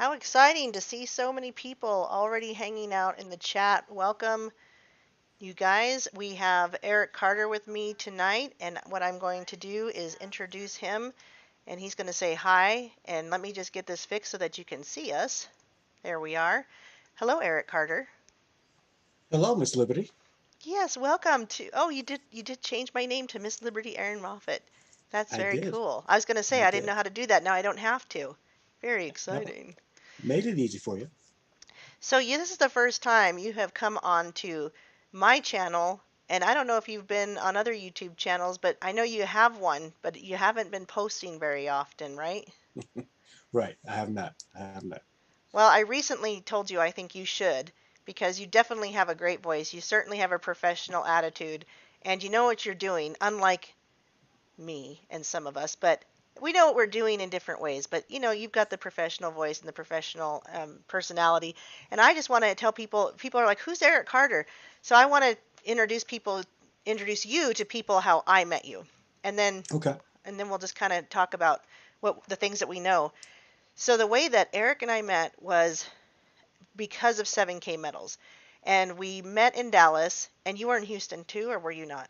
How exciting to see so many people already hanging out in the chat. Welcome, you guys. We have Eric Carter with me tonight, and what I'm going to do is introduce him, and he's going to say hi. And let me just get this fixed so that you can see us. There we are. Hello, Eric Carter. Hello, Miss Liberty. Yes, welcome to. Oh, you did change my name to Miss Liberty Erin Moffat. That's I very did. cool. I was going to say I I didn't did. know how to do that. Now I don't have to. Very Yep. exciting. Made it easy for you. So this is the first time you have come on to my channel, and I don't know if you've been on other YouTube channels, but I know you have one, but you haven't been posting very often, right? Right. I have not. I have not. Well, I recently told you I think you should, because you definitely have a great voice. You certainly have a professional attitude, and you know what you're doing, unlike me and some of us, but we know what we're doing in different ways. But you've got the professional voice and the professional personality, and I just want to tell people. People are like, "Who's Eric Carter?" So I want to introduce you to people how I met you, and then Okay. we'll just kind of talk about what the things that we know. So the way that Eric and I met was because of 7K medals, and we met in Dallas. And you were in Houston too, or were you not?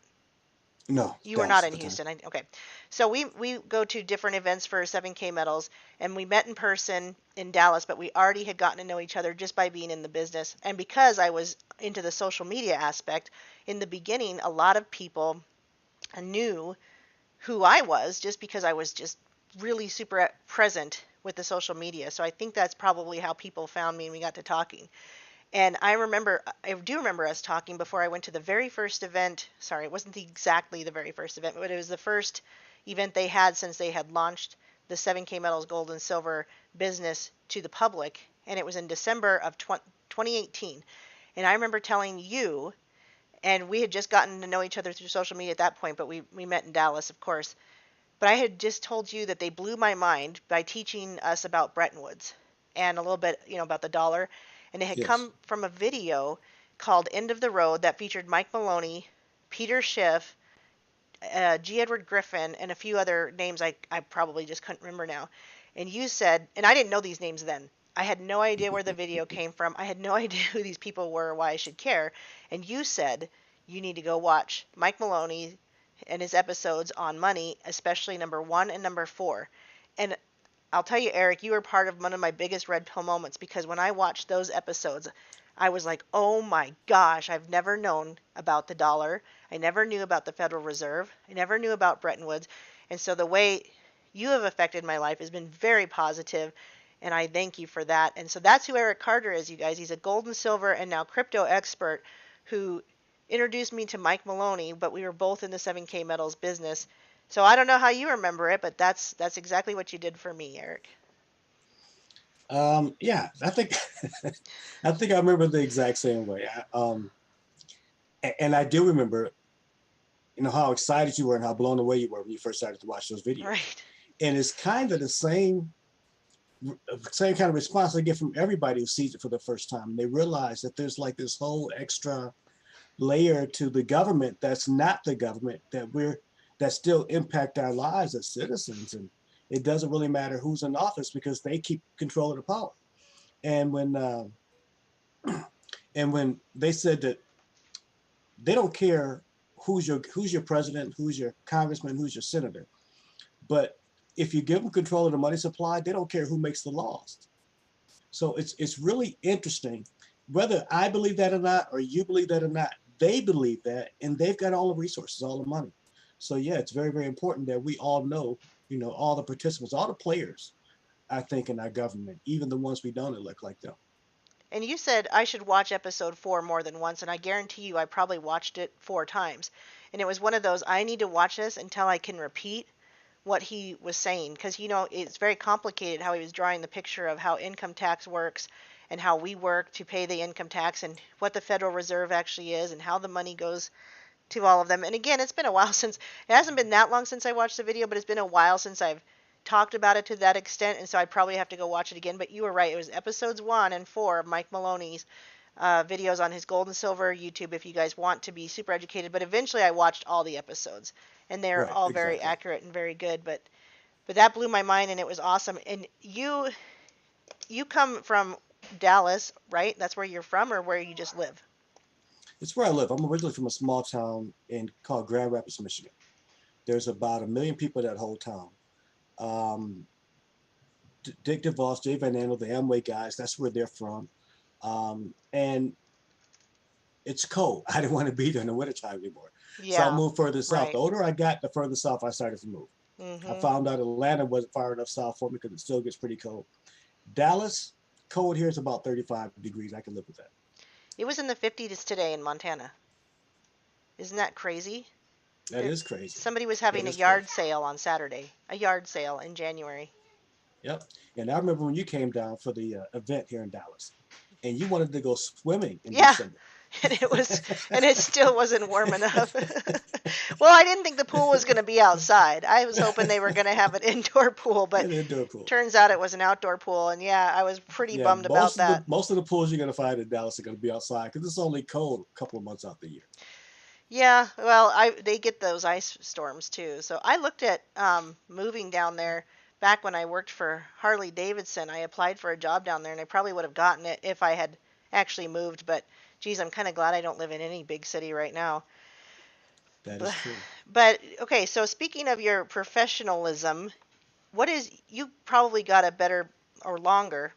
No, You were not Dallas in at the time. Houston. Okay. So we go to different events for 7K medals, and we met in person in Dallas, but we already had gotten to know each other just by being in the business. And because I was into the social media aspect, in the beginning, a lot of people knew who I was just because I was just really super present with the social media. So I think that's probably how people found me and we got to talking. And I do remember us talking before I went to the very first event. Sorry, it wasn't exactly the very first event, but it was the first event they had since they had launched the 7K Metals Gold and Silver business to the public. And it was in December of 2018. And I remember telling you, and we had just gotten to know each other through social media at that point, but we met in Dallas, of course. But I had just told you that they blew my mind by teaching us about Bretton Woods and a little bit, about the dollar. And it had Yes. come from a video called End of the Road that featured Mike Maloney, Peter Schiff, G. Edward Griffin, and a few other names I probably just couldn't remember now. And you said, and I didn't know these names then. I had no idea where the video came from. I had no idea who these people were or why I should care. And you said, you need to go watch Mike Maloney and his episodes on money, especially number 1 and number 4. And I'll tell you, Eric, you were part of one of my biggest red pill moments because when I watched those episodes, I was like, oh my gosh, I've never known about the dollar. I never knew about the Federal Reserve. I never knew about Bretton Woods. And so the way you have affected my life has been very positive, and I thank you for that. And so that's who Eric Carter is, you guys. He's a gold and silver and now crypto expert who introduced me to Mike Maloney, but we were both in the 7K metals business. So I don't know how you remember it, but that's exactly what you did for me, Eric. Yeah, I think I think I remember the exact same way. And I do remember, how excited you were and how blown away you were when you first started to watch those videos. Right. And it's kind of the same kind of response I get from everybody who sees it for the first time. They realize that there's like this whole extra layer to the government that's not the government that still impact our lives as citizens, and it doesn't really matter who's in office because they keep control of the power. And when they said that they don't care who's your president, who's your congressman, who's your senator, but if you give them control of the money supply, they don't care who makes the laws. So it's really interesting. Whether I believe that or not, or you believe that or not, they believe that, and they've got all the resources, all the money. So yeah, it's very, very important that we all know, all the participants, all the players, I think, in our government, even the ones we don't elect like them. And you said I should watch episode 4 more than once, and I guarantee you I probably watched it 4 times. And it was one of those I need to watch this until I can repeat what he was saying because it's very complicated how he was drawing the picture of how income tax works and how we work to pay the income tax and what the Federal Reserve actually is and how the money goes to all of them. And again, it's been a while since it hasn't been that long since I watched the video, but it's been a while since I've talked about it to that extent, and so I'd probably have to go watch it again. But you were right; it was episodes 1 and 4 of Mike Maloney's videos on his gold and silver YouTube. If you guys want to be super educated, but eventually I watched all the episodes, and they're Right, all very exactly. accurate and very good. But that blew my mind, and it was awesome. And you come from Dallas, right? That's where you're from, or where you just live? It's where I live. I'm originally from a small town called Grand Rapids, Michigan. There's about 1 million people in that whole town. Um, Dick DeVos, Jay Van Andel, the Amway guys, that's where they're from. And it's cold. I didn't want to be there in the wintertime anymore. So I Yeah, moved further south. right. The older I got, the further south I started to move. I Mhm. found out Atlanta wasn't far enough south for me because it still gets pretty cold. Dallas, cold here is about 35 degrees. I can live with that. It was in the 50s today in Montana. Isn't that crazy? That There, is crazy. somebody was That having a is crazy. yard sale on Saturday. A yard sale in January. Yep. And I remember when you came down for the event here in Dallas, and you wanted to go swimming in Yeah, December. and it still wasn't warm enough. Well, I didn't think the pool was going to be outside. I was hoping they were going to have an indoor pool, but An indoor pool. turns out it was an outdoor pool, and yeah, I was pretty Yeah, bummed about that. most of the pools you're gonna find in Dallas are gonna be outside because it's only cold a couple of months out the year. Yeah, well, I they get those ice storms too. So I looked at moving down there back when I worked for Harley Davidson. I applied for a job down there, and I probably would have gotten it if I had actually moved. But geez, I'm kind of glad I don't live in any big city right now. That But, is true. but okay, so speaking of your professionalism, what is you probably got a better or longer,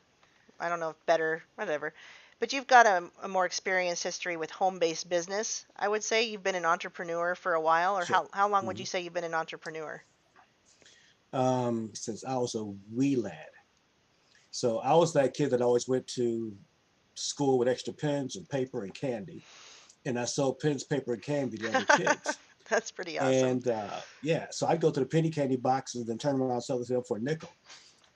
I don't know if better, whatever, but you've got a more experienced history with home-based business. I would say you've been an entrepreneur for a while, or Sure. how long would Hmm. you say you've been an entrepreneur? Since I was a wee lad, so I was that kid that always went to school with extra pens and paper and candy, and I sold pens, paper, and candy to other kids. That's pretty awesome. And yeah, so I'd go to the penny candy boxes and then turn around and sell it to them for a nickel.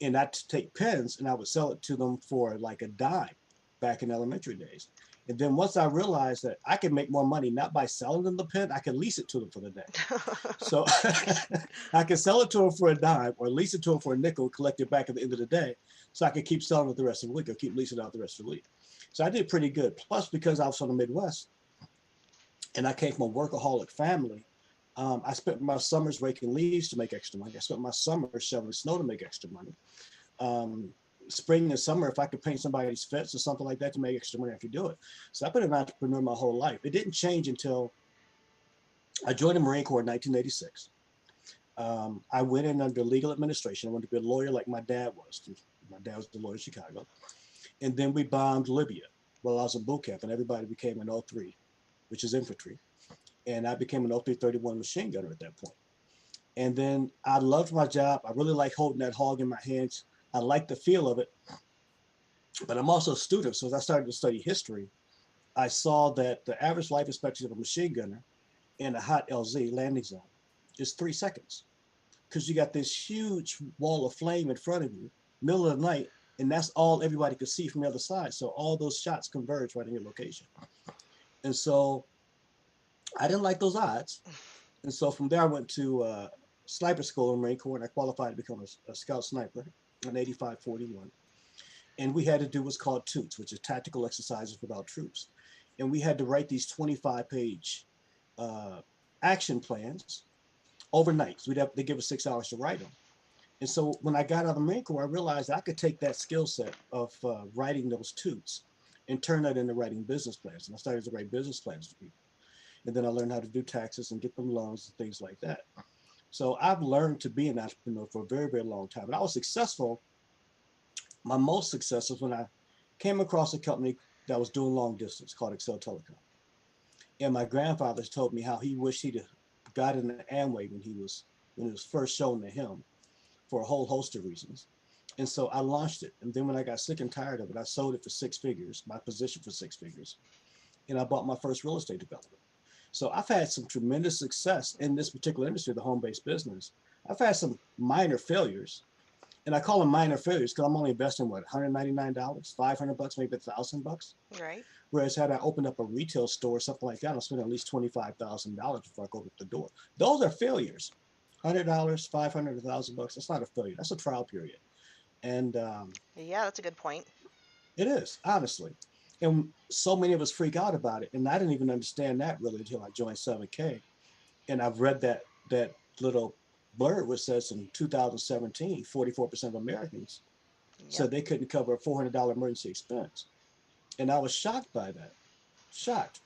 And I'd take pens and I would sell it to them for like a dime back in elementary days. And then once I realized that I could make more money not by selling them the pen, I could lease it to them for the day. So I could sell it to them for a dime or lease it to them for a nickel, collect it back at the end of the day. So I could keep selling it the rest of the week or keep leasing it out the rest of the week. So I did pretty good. Plus, because I was from the Midwest and I came from a workaholic family, I spent my summers raking leaves to make extra money. I spent my summers shoveling snow to make extra money. um, Spring and summer, if I could paint somebody's fence or something like that to make extra money, I could do it. So I've been an entrepreneur my whole life. It didn't change until I joined the Marine Corps in 1986. I went in under legal administration. I wanted to be a lawyer like my dad was. My dad was a lawyer in Chicago. And then we bombed Libya while I was in boot camp, and everybody became an O3, which is infantry. And I became an O331 machine gunner at that point. And then I loved my job. I really like holding that hog in my hands. I like the feel of it. But I'm also a student. So as I started to study history, I saw that the average life expectancy of a machine gunner in a hot LZ landing zone is 3 seconds because you got this huge wall of flame in front of you, middle of the night, and that's all everybody could see from the other side. So all those shots converge right in your location. And so I didn't like those odds. And so from there, I went to sniper school in the Marine Corps and I qualified to become a scout sniper in 8541. And we had to do what's called TOOTS, which is tactical exercises without troops. And we had to write these 25-page uh, action plans overnight. So they give us 6 hours to write them. And so when I got out of the Marine Corps, I realized I could take that skill set of writing those TOOTS and turn that into writing business plans. And I started to write business plans for people. And then I learned how to do taxes and get them loans and things like that. So I've learned to be an entrepreneur for a very, very long time. And I was successful. My most success was when I came across a company that was doing long distance called Excel Telecom. And my grandfather told me how he wished he'd got in the Amway when it was first shown to him for a whole host of reasons. And so I launched it. And then when I got sick and tired of it, I sold it for 6 figures, my position for 6 figures. And I bought my first real estate development. So I've had some tremendous success in this particular industry, the home-based business. I've had some minor failures, and I call them minor failures because I'm only investing what $199, $500, maybe $1,000. Right. Whereas had I opened up a retail store or something like that, I'll spend at least $25,000 before I go to the door. Those are failures. $100, 500, $1,000. That's not a failure. That's a trial period, and Yeah, that's a good point. it is honestly. And so many of us freak out about it, and I didn't even understand that really until I joined 7K, and I've read that little blurb which says in 2017, 44% of Americans so Yep. they couldn't cover a $400 emergency expense. And I was shocked by that. Shocked.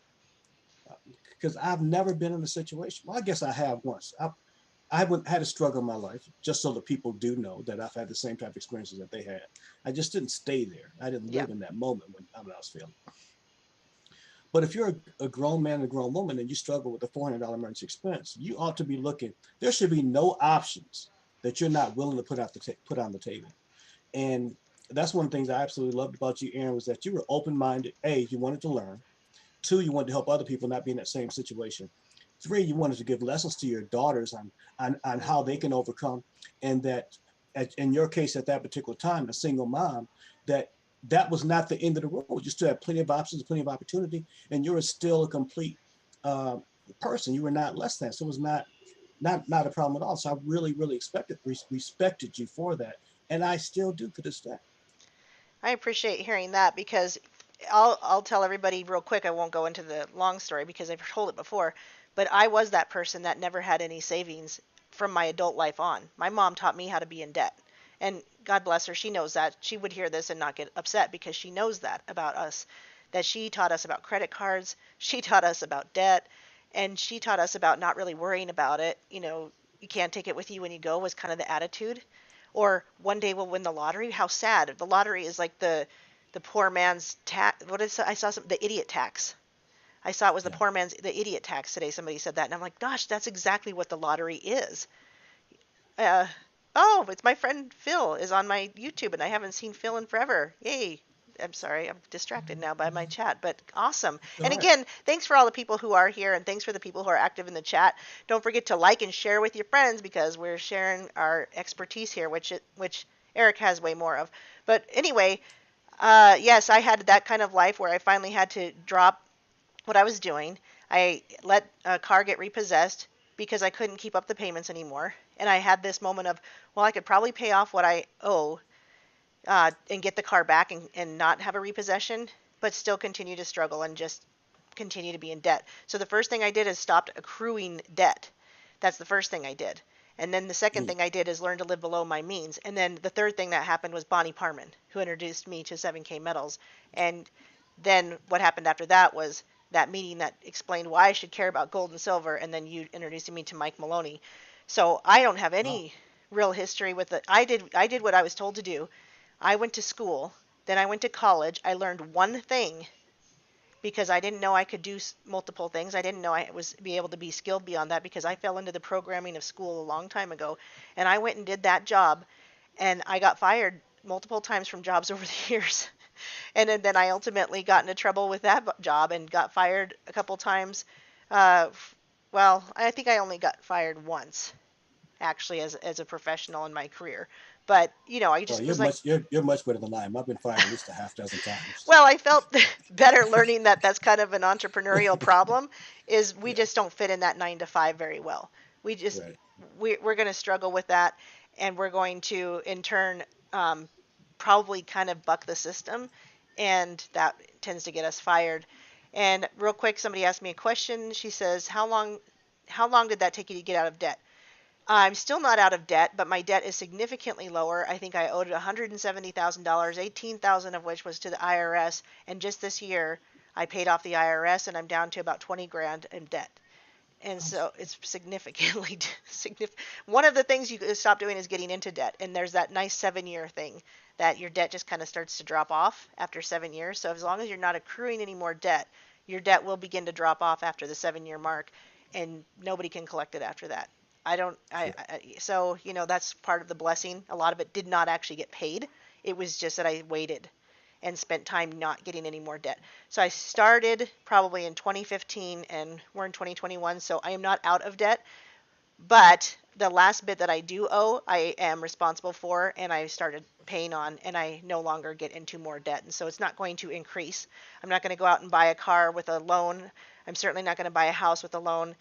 Because I've never been in a situation. Well, I guess I have once. I haven't had a struggle in my life, just so that people do know that I've had the same type of experiences that they had. I just didn't stay there. I didn't live Yep. in that moment when I was failing. But if you're a grown man and a grown woman and you struggle with a $400 emergency expense, you ought to be looking. There should be no options that you're not willing to put on the table. And that's one of the things I absolutely loved about you, Erin, was that you were open minded. A, you wanted to learn. Two, you wanted to help other people not be in that same situation. Three, you wanted to give lessons to your daughters on how they Hmm. can overcome. And that, in your case, at that particular time, a single mom, that that was not the end of the road. You still had plenty of options, plenty of opportunity, and you were still a complete uh, person. You were not less than. So it was not a problem at all. So I really, really respected you for that, and I still do to this day. I appreciate hearing that because I'll tell everybody real quick. I won't go into the long story because I've told it before, but I was that person that never had any savings from my adult life on. My mom taught me how to be in debt. And God bless her, she knows that. She would hear this and not get upset because she knows that about us. That she taught us about credit cards, she taught us about debt, and she taught us about not really worrying about it. You can't take it with you when you go was kind of the attitude. Or one day we'll win the lottery. How sad. The lottery is like the poor man's tax. What is I saw some the idiot tax. I saw it was Yeah. the idiot tax today. Somebody said that, and I'm like, gosh, that's exactly what the lottery is. Uh, oh, it's my friend Phil is on my YouTube, and I haven't seen Phil in forever. Yay! I'm sorry, I'm distracted now by my chat, but awesome. All And right. again, thanks for all the people who are here, and thanks for the people who are active in the chat. Don't forget to like and share with your friends because we're sharing our expertise here, which Eric has way more of. But anyway, yes, I had that kind of life where I finally had to drop what I was doing. I let a car get repossessed because I couldn't keep up the payments anymore. And I had this moment of, well, I could probably pay off what I owe and get the car back and not have a repossession, but still continue to struggle and just continue to be in debt. So the first thing I did is stopped accruing debt. That's the first thing I did. And then the second Mm. thing I did is learn to live below my means. And then the third thing that happened was Bonnie Parman, who introduced me to 7K Metals. And then what happened after that was that meeting that explained why I should care about gold and silver, and then you introducing me to Mike Maloney. So I don't have Oh, any real history with it. I did what I was told to do. I went to school, then I went to college. I learned one thing because I didn't know I could do multiple things. I didn't know I was be able to be skilled beyond that because I fell into the programming of school a long time ago, and I went and did that job, and I got fired multiple times from jobs over the years. And then I ultimately got into trouble with that job and got fired a couple times. Uh, well, I think I only got fired once actually as a professional in my career. But I well, just was like, you're much better than I am. I've been fired at least a half dozen times. well, I felt better learning that that's kind of an entrepreneurial problem. Is we Yeah. just don't fit in that 9 to 5 very well. We just Right. we're going to struggle with that, and we're going to in turn um, probably kind of buck the system, and that tends to get us fired. And real quick, somebody asked me a question. She says, "How long did that take you to get out of debt?" I'm still not out of debt, but my debt is significantly lower. I think I owed $170,000, 18,000 of which was to the IRS, and just this year I paid off the IRS and I'm down to about 20 grand in debt. And Awesome. so it's significantly significant. One of the things you stop doing is getting into debt, and there's that nice 7 year thing that your debt just kind of starts to drop off after 7 years. So as long as you're not accruing any more debt, your debt will begin to drop off after the 7 year mark, and nobody can collect it after that. I don't. Sure. So that's part of the blessing. A lot of it did not actually get paid. It was just that I waited and spent time not getting any more debt. So I started probably in 2015 and we're in 2021, so I am not out of debt, but the last bit that I do owe, I am responsible for and I started paying on, and I no longer get into more debt. And so it's not going to increase. I'm not going to go out and buy a car with a loan. I'm certainly not going to buy a house with a loan.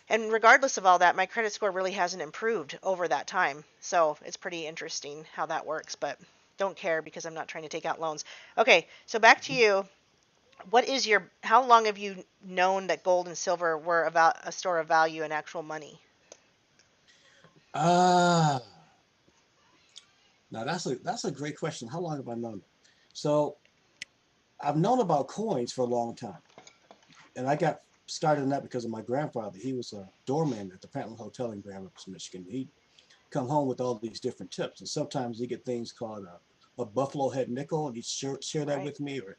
And regardless of all that, my credit score really hasn't improved over that time. So it's pretty interesting how that works, but don't care because I'm not trying to take out loans. Okay, so back to Mhm. you. How long have you known that gold and silver were about a store of value and actual money? Ah, Now that's a great question. How long have I known it? So I've known about coins for a long time, and I got started in that because of my grandfather. He was a doorman at the Franklin Hotel in Grand Rapids, Michigan. He'd come home with all these different tips, and sometimes he'd get things called a buffalo head nickel, and he'd share that Right. with me, or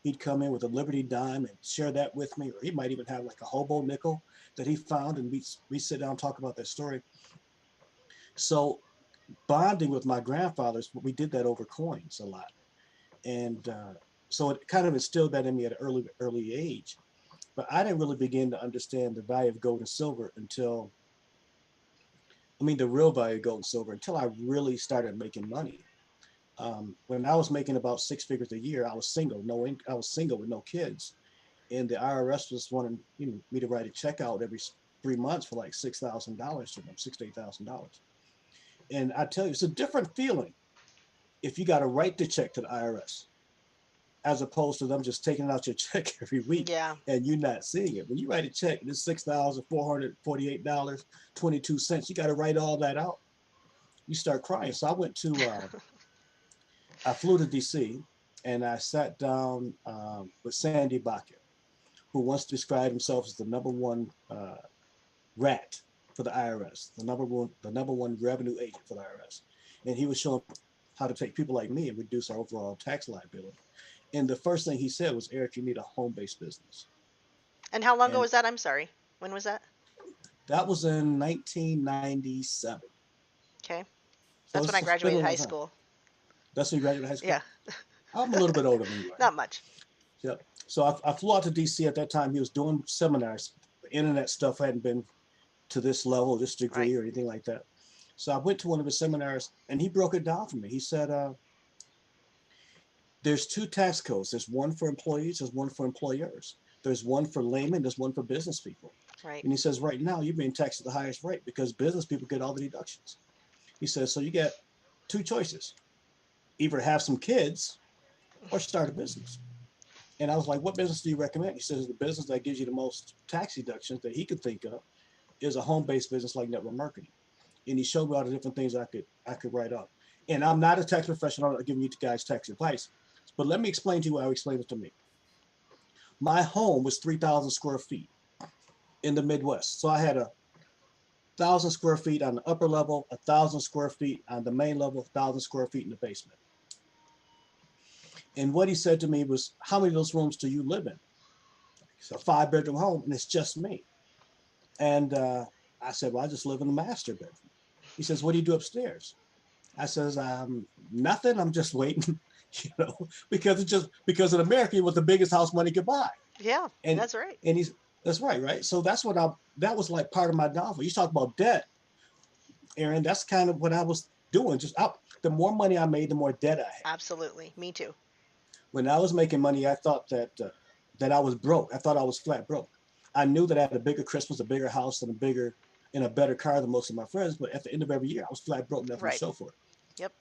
he'd come in with a Liberty dime and share that with me, or he might even have like a hobo nickel that he found, and we sit down and talk about that story. So bonding with my grandfathers, we did that over coins a lot, and so it kind of instilled that in me at an early age. But I didn't really begin to understand the value of gold and silver until, I mean, the real value of gold and silver until I really started making money. When I was making about six figures a year, I was single, I was single with no kids, and the IRS was wanting me to write a check out every 3 months for like $6,000 to them, $6,000 to $8,000. And I tell you, it's a different feeling if you got to write the check to the IRS as opposed to them just taking out your check every week Yeah. and you not seeing it. When you write a check, it's $6,448.22. You got to write all that out. You start crying. So I flew to DC and I sat down with Sandy Baca, who once described himself as the number one rat for the IRS, the number one revenue agent for the IRS. And he was showing how to take people like me and reduce our overall tax liability. And the first thing he said was, Eric, you need a home based business. And how long ago And was that? I'm sorry. When was that? that was in 1997. Okay. So That's when I it's been a graduated high long time. school. That's when you graduated high Yeah. school? I'm a little bit older than you are. Not much. Yep. So I flew out to DC at that time. He was doing seminars. The internet stuff hadn't been to this level, this Right. degree, or anything like that. So I went to one of his seminars and he broke it down for me. He said, there's two tax codes. There's one for employees, there's one for employers. There's one for laymen, there's one for business people. Right. And he says, right now, you're being taxed at the highest rate because business people get all the deductions. He says, so you get two choices, either have some kids or start a business. And I was like, what business do you recommend? He says, the business that gives you the most tax deductions that he could think of is a home based business like network marketing. And he showed me all the different things I could write up. And I'm not a tax professional. I'm not giving you guys tax advice, but let me explain to you how he explained it to me. My home was 3,000 square feet in the Midwest. So I had 1,000 square feet on the upper level, 1,000 square feet on the main level, 1,000 square feet in the basement. And what he said to me was, how many of those rooms do you live in? It's a 5 bedroom home and it's just me. And I said, well, I just live in the master bedroom. He says, what do you do upstairs? I says, nothing. I'm just waiting, because it's just because in America it was the biggest house money could buy. Yeah. And That's right. and he's that's right, right? So that was like part of my downfall. You talk about debt, Erin. That's kind of what I was doing. The more money I made, the more debt I had. Absolutely. Me too. When I was making money, I thought that I was broke. I thought I was flat broke. I knew that I had a bigger Christmas, a bigger house, and a better car than most of my friends. But at the end of every year, I was flat broke, nothing to Right. show for it. Yep.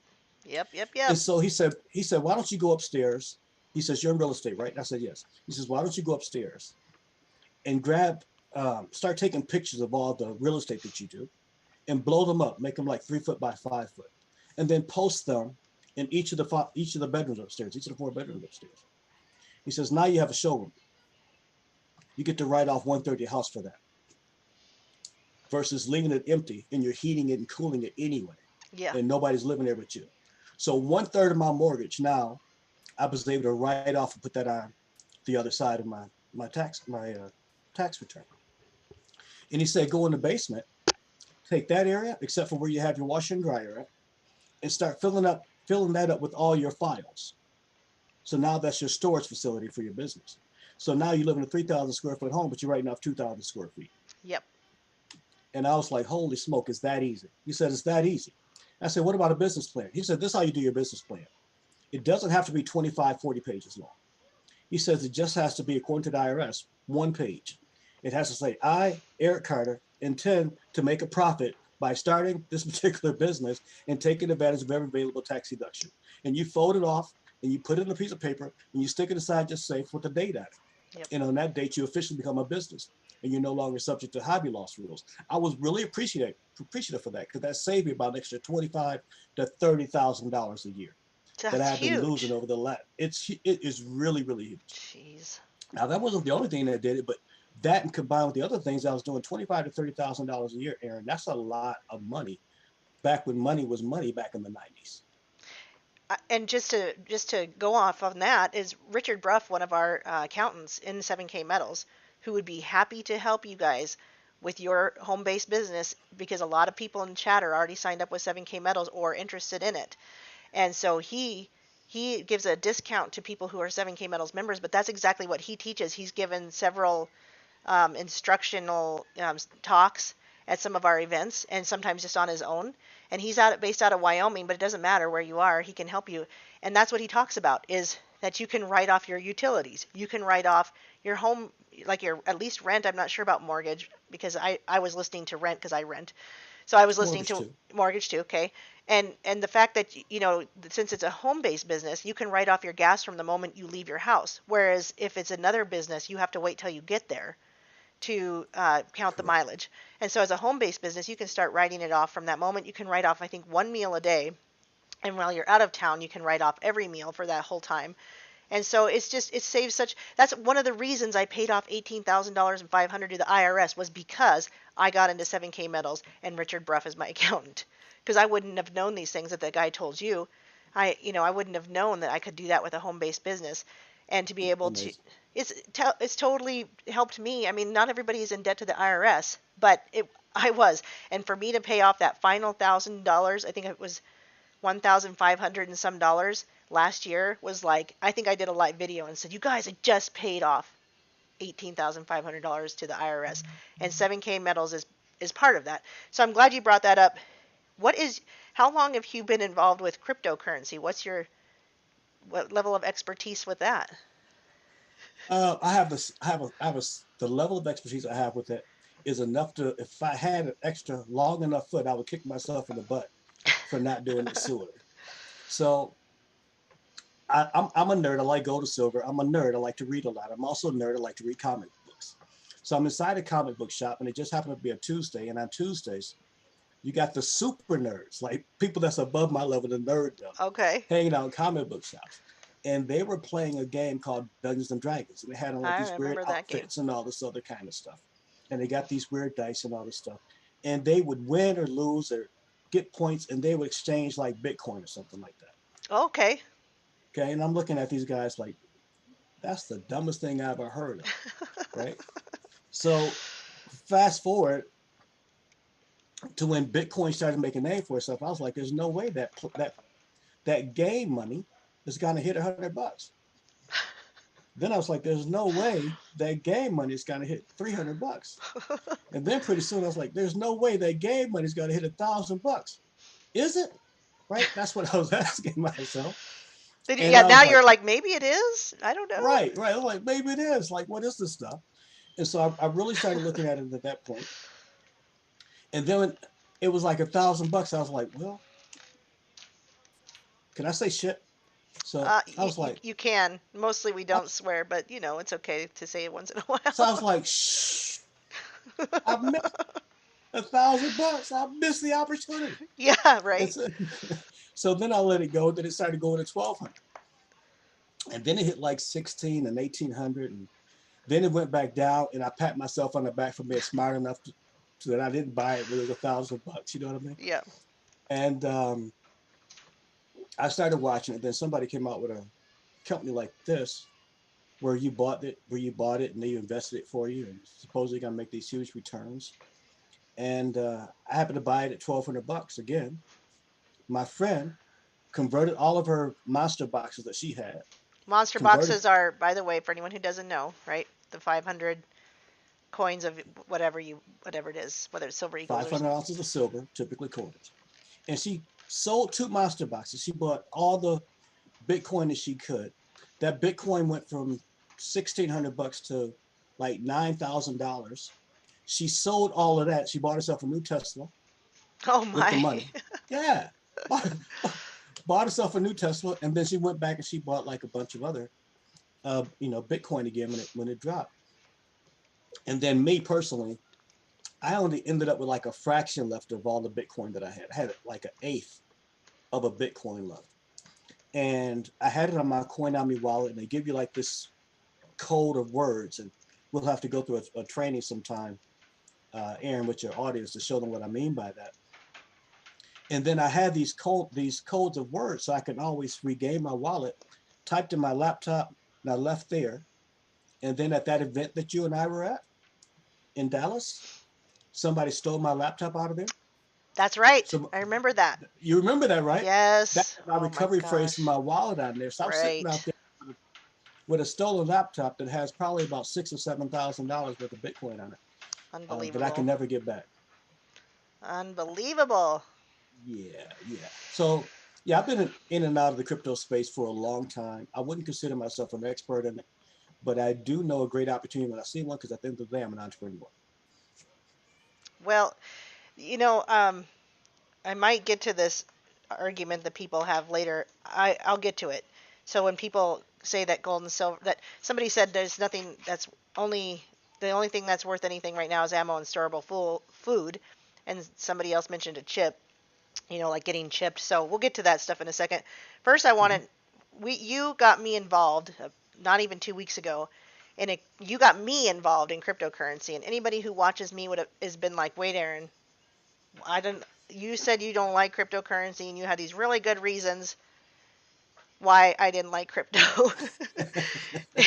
Yep. Yep. And Yep. so he said, why don't you go upstairs? He says, you're in real estate, right? And I said, yes. He says, why don't you go upstairs and start taking pictures of all the real estate that you do and blow them up, make them like 3 foot by 5 foot, and then post them in each of the bedrooms upstairs, each of the four bedrooms upstairs. He says, now you have a showroom. You get to write off 1/3 of your house for that versus leaving it empty and you're heating it and cooling it anyway, Yeah. and nobody's living there but you. So 1/3 of my mortgage now I was able to write off and put that on the other side of my tax return. And he said, go in the basement, take that area, except for where you have your washer and dryer at, and start filling that up with all your files. So now that's your storage facility for your business. So now you live in a 3,000 square foot home, but you're writing off 2,000 square feet. Yep. And I was like, holy smoke, it's that easy. He said, it's that easy. I said, what about a business plan? He said, this is how you do your business plan. It doesn't have to be 25, 40 pages long. He says it just has to be, according to the IRS, one page. It has to say, I, Eric Carter, intend to make a profit by starting this particular business and taking advantage of every available tax deduction. And you fold it off and you put it in a piece of paper and you stick it inside your safe with a date on it. Yep. And on that date, you officially become a business. and you're no longer subject to hobby loss rules. I was really appreciative for that because that saved me about an extra $25,000 to $30,000 a year that That's I've been losing huge. over the last. It is really really huge. Jeez. Now that wasn't the only thing that did it, but that and combined with the other things I was doing, $25,000 to $30,000 a year, Aaron. That's a lot of money back when money was money back in the 90s. And just to go off on that is Richard Bruff, one of our accountants in 7K Metals, who would be happy to help you guys with your home-based business because a lot of people in chat are already signed up with 7K Metals or interested in it. And so he gives a discount to people who are 7K Metals members, but that's exactly what he teaches. He's given several instructional talks at some of our events, and sometimes just on his own. And he's based out of Wyoming, but it doesn't matter where you are; he can help you. And that's what he talks about is that you can write off your utilities. You can write off your home, like your at least rent. I'm not sure about mortgage because I was listening to rent because I rent. So I was listening Mortgage to too. mortgage too, okay? And the fact that since it's a home-based business, you can write off your gas from the moment you leave your house. Whereas if it's another business, you have to wait till you get there to count the Correct. mileage. And so as a home-based business, you can start writing it off from that moment. You can write off, I think, one meal a day. And while you're out of town, you can write off every meal for that whole time. And so it saves such. That's one of the reasons I paid off $18,500 to the IRS was because I got into 7K Metals and Richard Bruff is my accountant. Because I wouldn't have known these things that the guy told you. I wouldn't have known that I could do that with a home-based business, and to be able to, Amazing. it's totally helped me. I mean, not everybody is in debt to the IRS, but I was, and for me to pay off that final $1,000, I think it was 1,500 and some dollars last year was like I think I did a live video and said, "You guys, I just paid off $18,500 to the IRS." And 7K Metals is part of that. So I'm glad you brought that up. What is How long have you been involved with cryptocurrency? What level of expertise with that? I have this. I have a. The level of expertise I have with it is enough to. If I had an extra long enough foot, I would kick myself in the butt for not doing it sooner. So I'm a nerd. I like gold and silver. I'm a nerd. I like to read a lot. I'm also a nerd. I like to read comic books. So I'm inside a comic book shop, and it just happened to be a Tuesday. And on Tuesdays, you got the super nerds, like people that's above my level of nerddom, Okay, hanging out in comic book shops. And they were playing a game called Dungeons and Dragons. And they had on like I these weird remember that game. outfits and all this other kind of stuff. And they got these weird dice and all this stuff. And they would win or lose or get points, and they would exchange like Bitcoin or something like that. Okay. Okay. And I'm looking at these guys like, that's the dumbest thing I ever heard of. Right. So fast forward to when Bitcoin started making a name for itself, I was like, there's no way that game money is gonna hit $100. Then I was like, there's no way that game money is gonna hit $300. And then pretty soon I was like, there's no way that game money is gonna hit $1,000. Is it? Right? That's what I was asking myself. And Yeah, I now was you're like, like maybe it is. I don't know. right, right. I was like, maybe it is. Like, what is this stuff? And so I really started looking at it at that point. And then when it was like $1,000, I was like, well, can I say shit? So I was like, You can. Mostly we don't swear, but it's okay to say it once in a so I while. was like, shh, I missed $1,000. I missed the opportunity. Yeah, right. It's so then I let it go. Then it started going to 1,200, and then it hit like 16 and 1,800, and then it went back down. And I pat myself on the back for being smart enough so that I didn't buy it when it was $1,000. You know what I mean? Yeah. And I started watching it. Then somebody came out with a company like this where you bought it and they invested it for you, and supposedly gonna make these huge returns. And I happened to buy it at $1,200 again. My friend converted all of her monster boxes that she had, Monster converted boxes are, by the way, for anyone who doesn't know, right? The 500 coins of whatever it is, whether it's silver eagles or 500 ounces of silver, typically coinage. And she sold two monster boxes. She bought all the Bitcoin that she could. That Bitcoin went from $1,600 to like $9,000. She sold all of that. She bought herself a new Tesla oh with the my. money. Yeah. Bought herself a new Tesla, and then she went back and she bought like a bunch of other Bitcoin again when it dropped. And then me personally, I only ended up with like a fraction left of all the Bitcoin that I had. I had like an eighth of a Bitcoin left. And I had it on my Coinami wallet, and they give you like this code of words, and we'll have to go through a training sometime, Aaron, with your audience to show them what I mean by that. And then I had these codes of words, so I can always regain my wallet. Typed in my laptop, and I left there. And then at that event that you and I were at in Dallas, somebody stole my laptop out of there. That's right. So I remember that. you remember that, right? That's Yes. my Oh my recovery phrase for gosh. my wallet out there. So I'm sitting out Right. there with a stolen laptop that has probably about $6,000 or $7,000 worth of Bitcoin on it, that I can Unbelievable. never get back. Unbelievable. Yeah, yeah. So yeah, I've been in and out of the crypto space for a long time. I wouldn't consider myself an expert in it, but I do know a great opportunity when I see one because at the end of the day, I'm an entrepreneur. Well, you know, I might get to this argument that people have later. I'll get to it. So when people say that gold and silver, that somebody said there's nothing that's only the only thing that's worth anything right now is ammo and storable food, and somebody else mentioned a chip, like getting chipped. So we'll get to that stuff in a second. First, I Mhm. wanted you got me involved not even 2 weeks ago, and you got me involved in cryptocurrency. And anybody who watches me would have has been like, wait, Aaron, I don't. You said you don't like cryptocurrency, and you had these really good reasons why I didn't like crypto.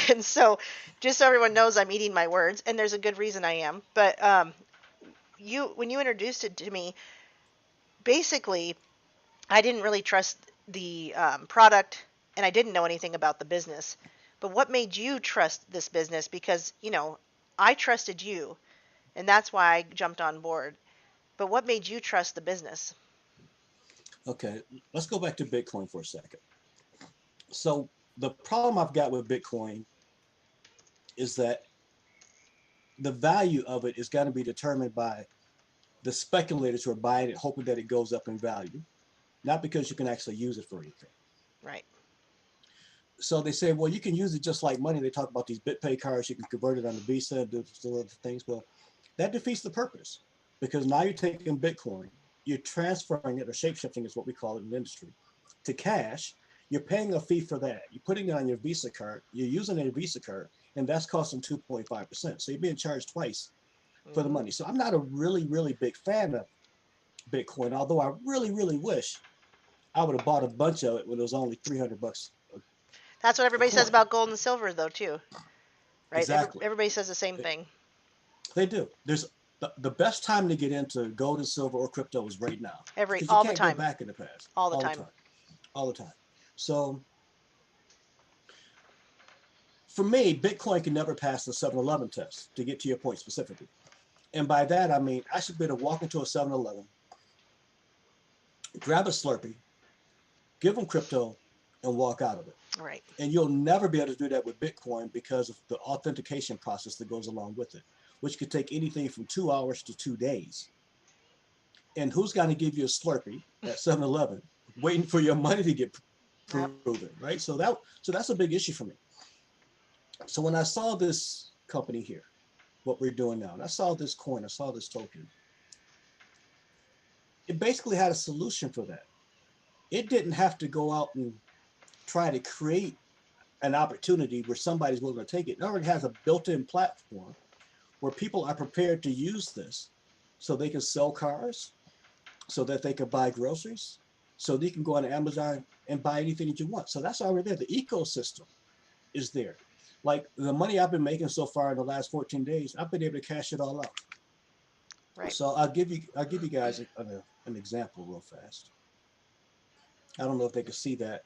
And so, just so everyone knows, I'm eating my words, and there's a good reason I am. But when you introduced it to me, basically, I didn't really trust the product, and I didn't know anything about the business. But what made you trust this business? Because I trusted you, and that's why I jumped on board. But what made you trust the business? Okay, let's go back to Bitcoin for a second. So the problem I've got with Bitcoin is that the value of it is going to be determined by the speculators who are buying it, hoping that it goes up in value, not because you can actually use it for anything. Right. So they say, well, you can use it just like money. They talk about these BitPay cards. You can convert it on the Visa and do some other things. Well, that defeats the purpose because now you're taking Bitcoin, you're transferring it, or shape shifting is what we call it in the industry, to cash. You're paying a fee for that. You're putting it on your Visa card. You're using a Visa card, and that's costing 2.5%. So you're being charged twice for the Hmm. money. So I'm not a really, really big fan of Bitcoin, although I really, really wish I would have bought a bunch of it when it was only 300 bucks That's what a everybody says coin. about gold and silver, though, too. Right? Exactly. Everybody says the same thing. They do. There's the best time to get into gold and silver or crypto is right now because you All the can't go time. back in the past All the all the time. time, all the time. So for me, Bitcoin can never pass the 7-Eleven test to get to your point specifically. And by that, I mean, I should be able to walk into a 7-Eleven, grab a Slurpee, give them crypto, and walk out of it. Right. And you'll never be able to do that with Bitcoin because of the authentication process that goes along with it, which could take anything from 2 hours to 2 days. And who's going to give you a Slurpee at 7-Eleven waiting for your money to get Yep. proven, right? So that's a big issue for me. So when I saw this company here, what we're doing now, and I saw this coin, I saw this token, it basically had a solution for that. It didn't have to go out and try to create an opportunity where somebody's willing to take it. It already has a built-in platform where people are prepared to use this so they can sell cars, so that they can buy groceries, so that you can go on Amazon and buy anything that you want. So that's already there. The ecosystem is there. Like the money I've been making so far in the last 14 days, I've been able to cash it all out. Right. So I'll give you guys an example real fast. I don't know if they can see that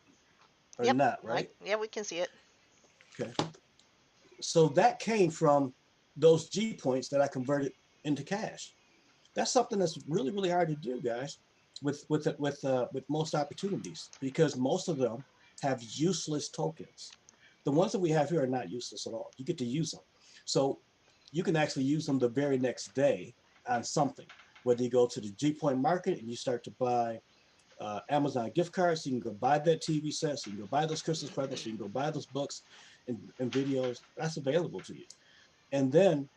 or Yep. not, right? Yeah, we can see it. Okay. So that came from those G points that I converted into cash. That's something that's really really hard to do, guys, with most opportunities because most of them have useless tokens. The ones that we have here are not useless at all. You get to use them, so you can actually use them the very next day on something. Whether you go to the G Point Market and you start to buy Amazon gift cards, so you can go buy that TV set, so you can go buy those Christmas presents, so you can go buy those books and videos. That's available to you, and then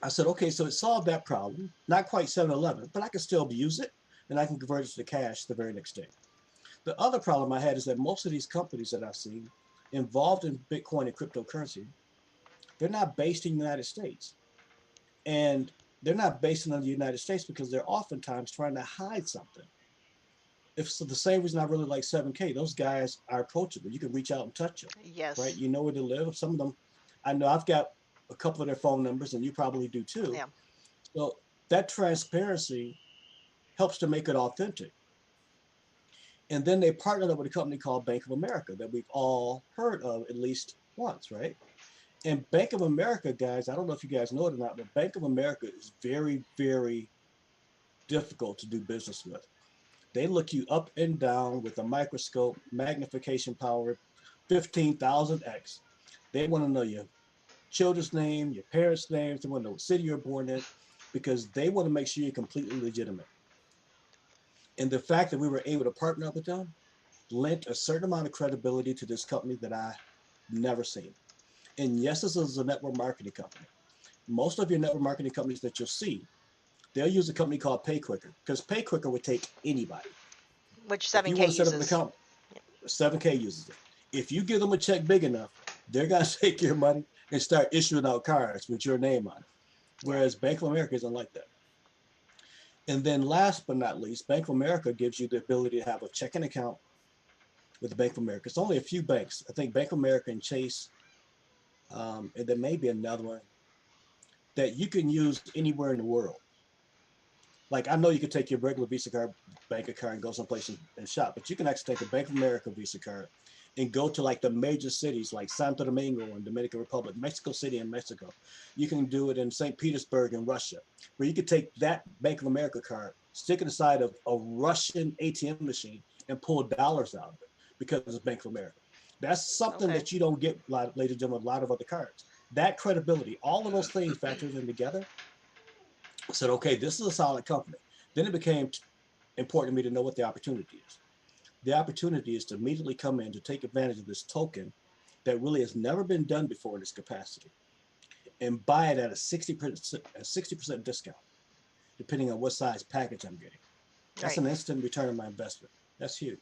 I said, okay, so it solved that problem. Not quite 7-Eleven, but I can still use it and I can convert it to cash the very next day. The other problem I had is that most of these companies that I've seen involved in Bitcoin and cryptocurrency, they're not based in the United States. And they're not based in the United States because they're oftentimes trying to hide something. If so, the same reason I really like 7K, those guys are approachable. You can reach out and touch them, right? Yes. You know where they live. Some of them, I know I've got a couple of their phone numbers, and you probably do too. Yeah. So that transparency helps to make it authentic. And then they partnered up with a company called Bank of America that we've all heard of at least once, right? And Bank of America, guys, I don't know if you guys know it or not, but Bank of America is very, very difficult to do business with. They look you up and down with a microscope, magnification power, 15,000x. They want to know your children's name, your parents' names, they want to know what city you're born in, because they want to make sure you're completely legitimate. And the fact that we were able to partner up with them lent a certain amount of credibility to this company that I never seen. And yes, this is a network marketing company. Most of your network marketing companies that you'll see, they'll use a company called PayQuicker because PayQuicker would take anybody. Which If you 7K want to set up an uses. account, 7K uses it. If you give them a check big enough, they're going to take your money and start issuing out cards with your name on it. Yeah. Whereas Bank of America isn't like that. And then last but not least, Bank of America gives you the ability to have a checking account with the Bank of America. It's only a few banks. I think Bank of America and Chase, and there may be another one that you can use anywhere in the world. Like I know you could take your regular Visa card, bank card, and go someplace and shop, but you can actually take a Bank of America Visa card and go to like the major cities like Santo Domingo and Dominican Republic, Mexico City in Mexico. You can do it in St. Petersburg in Russia, where you could take that Bank of America card, stick it inside of a Russian ATM machine, and pull dollars out of it because it's Bank of America. That's something Okay. that you don't get, ladies and gentlemen, a lot of other cards. That credibility, all of those things factored in together, I said, okay, this is a solid company. Then it became important to me to know what the opportunity is. The opportunity is to immediately come in to take advantage of this token that really has never been done before in this capacity and buy it at a 60% discount, depending on what size package I'm getting. That's Right. an instant return on my investment. That's huge.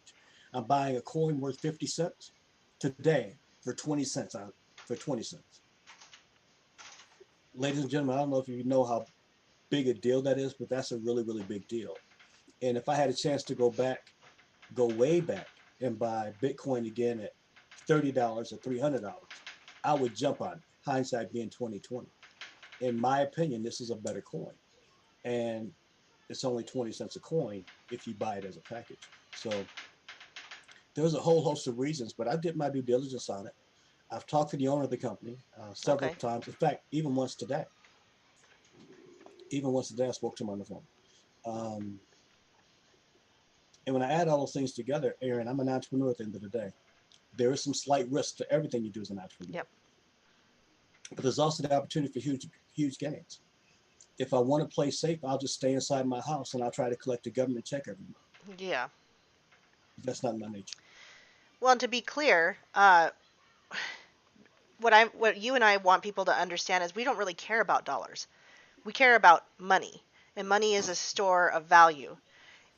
I'm buying a coin worth 50 cents today for 20 cents for 20 cents. Ladies and gentlemen, I don't know if you know how big a deal that is, but that's a really, really big deal. And if I had a chance to go way back and buy Bitcoin again at $30 or $300, I would jump on it. Hindsight being 2020. In my opinion, this is a better coin. And it's only 20 cents a coin if you buy it as a package. So there's a whole host of reasons, but I did my due diligence on it. I've talked to the owner of the company several Okay. times. In fact, even once today, I spoke to him on the phone. Um, and when I add all those things together, Aaron, I'm an entrepreneur at the end of the day. There is some slight risk to everything you do as an entrepreneur, Yep. but there's also the opportunity for huge gains. If I want to play safe, I'll just stay inside my house and I'll try to collect a government check every month. Yeah. That's not my nature. Well, and to be clear, what you and I want people to understand is we don't really care about dollars. We care about money, and money is a store of value.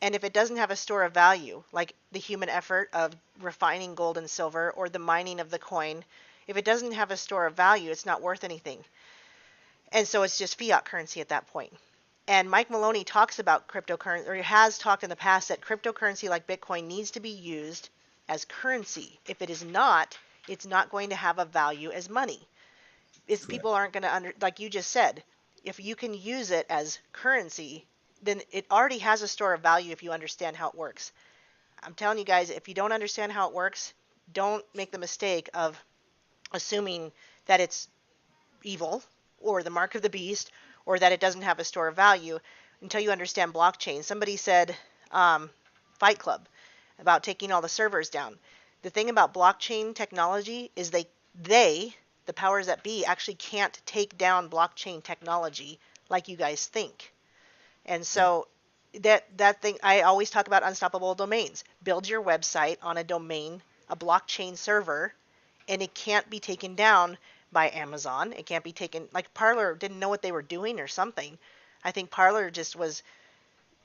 And if it doesn't have a store of value, like the human effort of refining gold and silver or the mining of the coin, if it doesn't have a store of value, it's not worth anything. And so it's just fiat currency at that point. And Mike Maloney talks about cryptocurrency, or has talked in the past, that cryptocurrency like Bitcoin needs to be used as currency. If it is not, it's not going to have a value as money. It's, Correct. people aren't going to like you just said, if you can use it as currency, then it already has a store of value if you understand how it works. I'm telling you guys, if you don't understand how it works, don't make the mistake of assuming that it's evil or the mark of the beast or that it doesn't have a store of value until you understand blockchain. Somebody said Fight Club about taking all the servers down. The thing about blockchain technology is they the powers that be actually can't take down blockchain technology like you guys think. And Yeah. so that thing, I always talk about unstoppable domains. Build your website on a domain, a blockchain server, and it can't be taken down by Amazon. It can't be taken, like Parler didn't know what they were doing or something. I think Parler just was,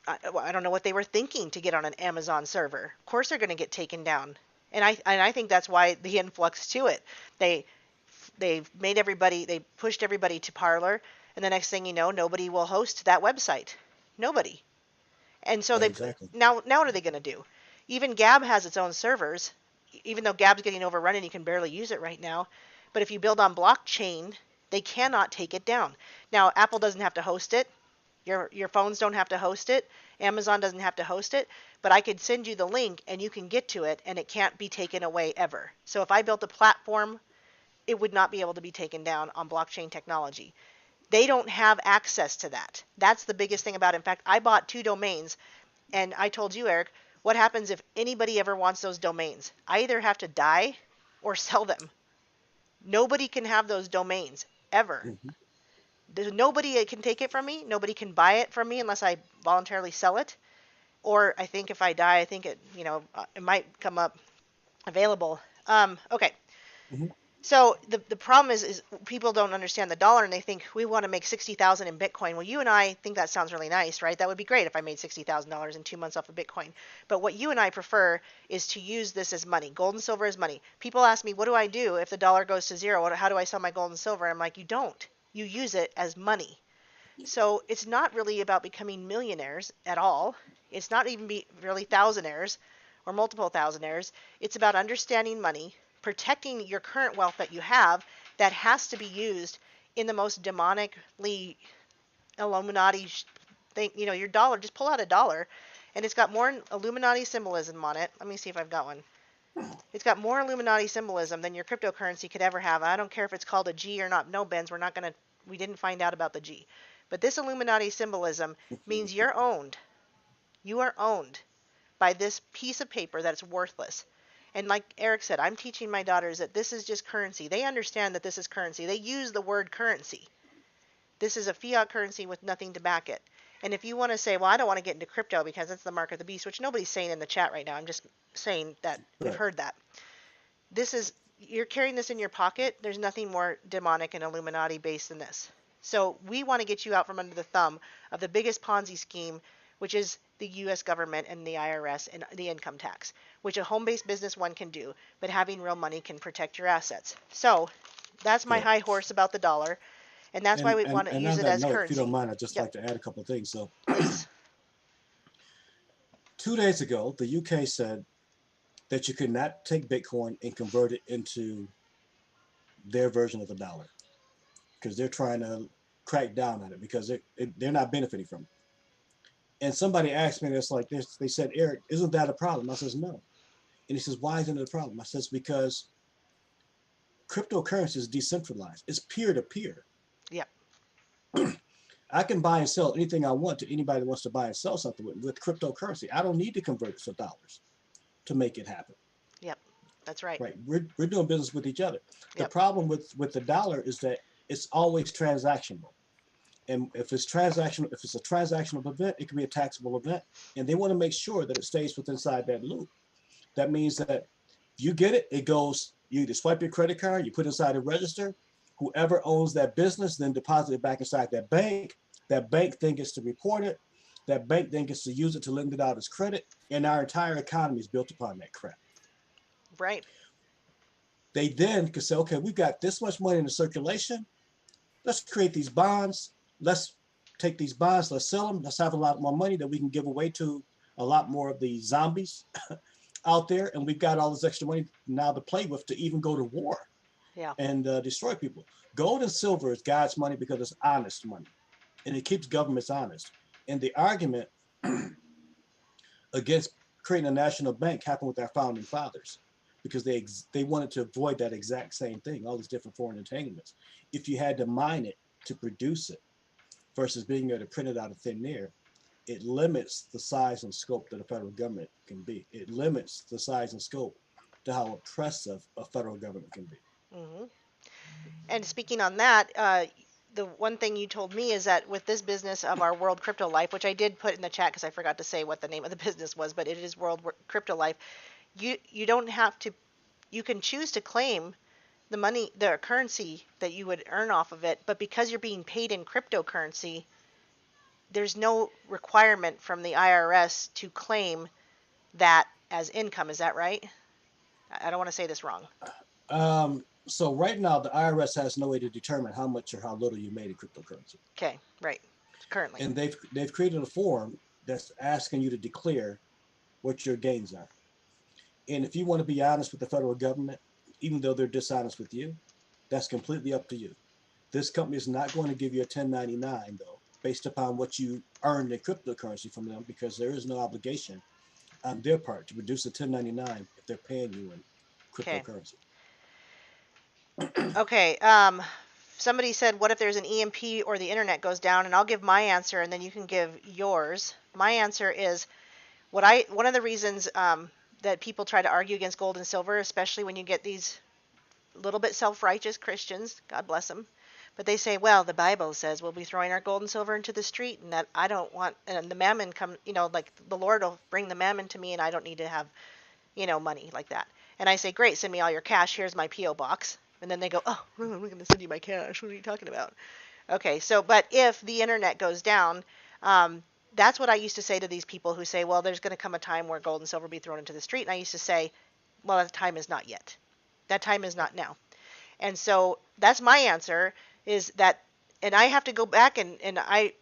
I don't know what they were thinking to get on an Amazon server. Of course they're going to get taken down. And I think that's why the influx to it. They they pushed everybody to Parler, and the next thing you know, nobody will host that website. Nobody. And so Right, they exactly. now what are they going to do? Even Gab has its own servers, even though Gab's getting overrun and you can barely use it right now. But if you build on blockchain, they cannot take it down. Now Apple doesn't have to host it. Your phones don't have to host it. Amazon doesn't have to host it. But I could send you the link and you can get to it and it can't be taken away ever. So if I built a platform, it would not be able to be taken down on blockchain technology. They don't have access to that. That's the biggest thing about it. In fact, I bought 2 domains, and I told you, Eric, what happens if anybody ever wants those domains? I either have to die or sell them. Nobody can have those domains ever. Hmm. There's nobody can take it from me. Nobody can buy it from me unless I voluntarily sell it. Or I think if I die, I think it might come up available. Okay. Hmm. So the problem is people don't understand the dollar and they think we want to make 60,000 in Bitcoin. Well, you and I think that sounds really nice, right? That would be great if I made $60,000 in 2 months off of Bitcoin. But what you and I prefer is to use this as money. Gold and silver as money. People ask me, what do I do if the dollar goes to zero? How do I sell my gold and silver? I'm like, you don't. You use it as money. So it's not really about becoming millionaires at all. It's not even really thousandaires or multiple thousandaires. It's about understanding money, protecting your current wealth that you have that has to be used in the most demonically Illuminati thing. Your dollar, just pull out a dollar and it's got more Illuminati symbolism on it. Let me see if I've got one. It's got more Illuminati symbolism than your cryptocurrency could ever have. I don't care if it's called a G or not. No, Benz, we didn't find out about the G. But this Illuminati symbolism means you're owned. You are owned by this piece of paper that's worthless. And like Eric said, I'm teaching my daughters that this is just currency. They understand that this is currency. They use the word currency. This is a fiat currency with nothing to back it. And if you want to say, well, I don't want to get into crypto because it's the mark of the beast, which nobody's saying in the chat right now. I'm just saying that we've Right. heard that. This is You're carrying this in your pocket. There's nothing more demonic and Illuminati based than this. So we want to get you out from under the thumb of the biggest Ponzi scheme, which is the U.S. government and the IRS and the income tax, which a home-based business one can do, but having real money can protect your assets. So that's my Correct. high horse about the dollar, and that's why And we and want to and use on it that as note, if you don't currency. mind, I'd just Yep, like to add a couple of things. So, please. 2 days ago, the UK said that you could not take Bitcoin and convert it into their version of the dollar because they're trying to crack down on it because they're not benefiting from it. And somebody asked me this like this. They said, Eric, isn't that a problem? I says, no. And he says, why isn't it a problem? I says, because cryptocurrency is decentralized. It's peer to peer. Yep, I can buy and sell anything I want to anybody that wants to buy and sell something with cryptocurrency. I don't need to convert it to dollars to make it happen. yep, that's right. Right? We're doing business with each other. The Yep, problem with the dollar is that it's always transactional. And if it's a transactional event, it can be a taxable event. And they want to make sure that it stays within inside that loop. That means that you get it, it goes, you either swipe your credit card, you put it inside a register, whoever owns that business then deposit it back inside that bank. That bank then gets to report it. That bank then gets to use it to lend it out as credit. And our entire economy is built upon that crap. right. They then could say, okay, we've got this much money in the circulation. Let's create these bonds. Let's take these bonds, let's sell them. Let's have a lot more money that we can give away to a lot more of the zombies out there. And we've got all this extra money now to play with to even go to war Yeah, and destroy people. Gold and silver is God's money because it's honest money and it keeps governments honest. And the argument against creating a national bank happened with our founding fathers because they wanted to avoid that exact same thing, all these different foreign entanglements. If you had to mine it to produce it versus being able to print it out of thin air, it limits the size and scope that a federal government can be. It limits the size and scope to how oppressive a federal government can be. hmm And speaking on that, the one thing you told me is that with this business of our World Crypto Life, which I did put in the chat because I forgot to say what the name of the business was, but it is Crypto Life. You don't have to. You can choose to claim the money, the currency that you would earn off of it, but because you're being paid in cryptocurrency, there's no requirement from the IRS to claim that as income. Is that right? I don't want to say this wrong. So right now, the IRS has no way to determine how much or how little you made in cryptocurrency, Okay, right. Currently. and they've created a form that's asking you to declare what your gains are. And if you want to be honest with the federal government, even though they're dishonest with you, that's completely up to you. This company is not going to give you a 1099 though, based upon what you earned in cryptocurrency from them, because there is no obligation on their part to produce a 1099 if they're paying you in Okay. cryptocurrency. Okay. Somebody said, "What if there's an EMP or the internet goes down?" And I'll give my answer, and then you can give yours. My answer is one of the reasons that people try to argue against gold and silver, especially when you get these little bit self-righteous Christians, God bless them, but they say, "Well, the Bible says we'll be throwing our gold and silver into the street, and that I don't want, and the mammon come, like the Lord will bring the mammon to me, and I don't need to have, money like that." And I say, "Great, send me all your cash. Here's my PO box." And then they go, "Oh, I'm going to send you my cash. What are you talking about?" Okay, so but if the internet goes down, um, that's what I used to say to these people who say, "Well, there's going to come a time where gold and silver will be thrown into the street." And I used to say, "Well, that time is not yet. That time is not now." And so that's my answer, is that, and I have to go back, and I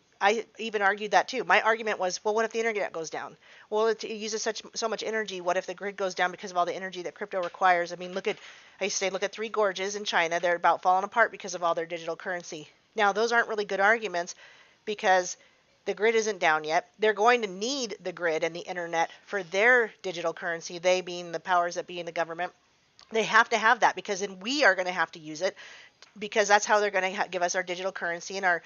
even argued that too. My argument was, well, what if the internet goes down? Well, it uses so much energy. What if the grid goes down because of all the energy that crypto requires? I mean, I used to say, look at Three Gorges in China. They're about falling apart because of all their digital currency. Now, those aren't really good arguments because the grid isn't down yet. They're going to need the grid and the internet for their digital currency, they being the powers that be in the government. They have to have that because then we are going to have to use it, because that's how they're going to give us our digital currency and our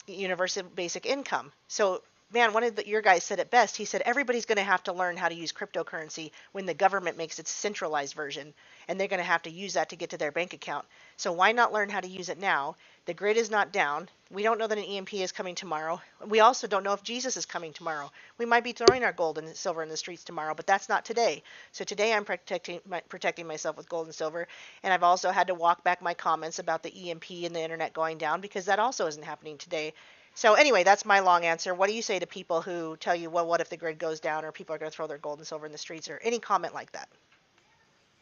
universal basic income. So, man, one of your guys said it best. He said everybody's going to have to learn how to use cryptocurrency when the government makes its centralized version, and they're going to have to use that to get to their bank account. So why not learn how to use it now? The grid is not down. We don't know that an EMP is coming tomorrow. We also don't know if Jesus is coming tomorrow. We might be throwing our gold and silver in the streets tomorrow, but that's not today. So today I'm protecting myself with gold and silver, and I've also had to walk back my comments about the EMP and the internet going down because that also isn't happening today. So anyway, that's my long answer. What do you say to people who tell you, well, what if the grid goes down, or people are going to throw their gold and silver in the streets, or any comment like that?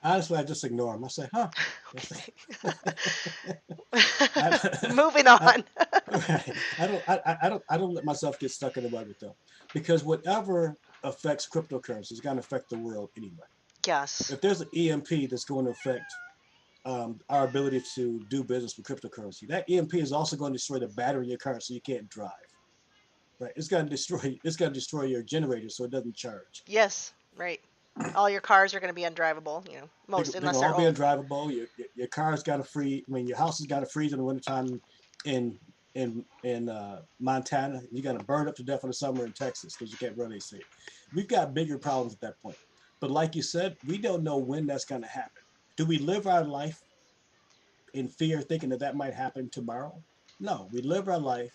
Honestly, I just ignore them. I say, huh. I, Moving I, on. right. I don't let myself get stuck in the mud with them, because whatever affects cryptocurrency is going to affect the world anyway. Yes. If there's an EMP that's going to affect our ability to do business with cryptocurrency, that EMP is also going to destroy the battery in your car so you can't drive. Right? It's going to destroy your generator so it doesn't charge. Yes. Right. All your cars are going to be undrivable, most, They're unless gonna all they're be old. undrivable. Your car's got to freeze. I mean, your house has got to freeze in the wintertime in Montana. You got to burn up to death in the summer in Texas because you can't run AC. We've got bigger problems at that point. But like you said, we don't know when that's going to happen. Do we live our life in fear, thinking that that might happen tomorrow? No, we live our life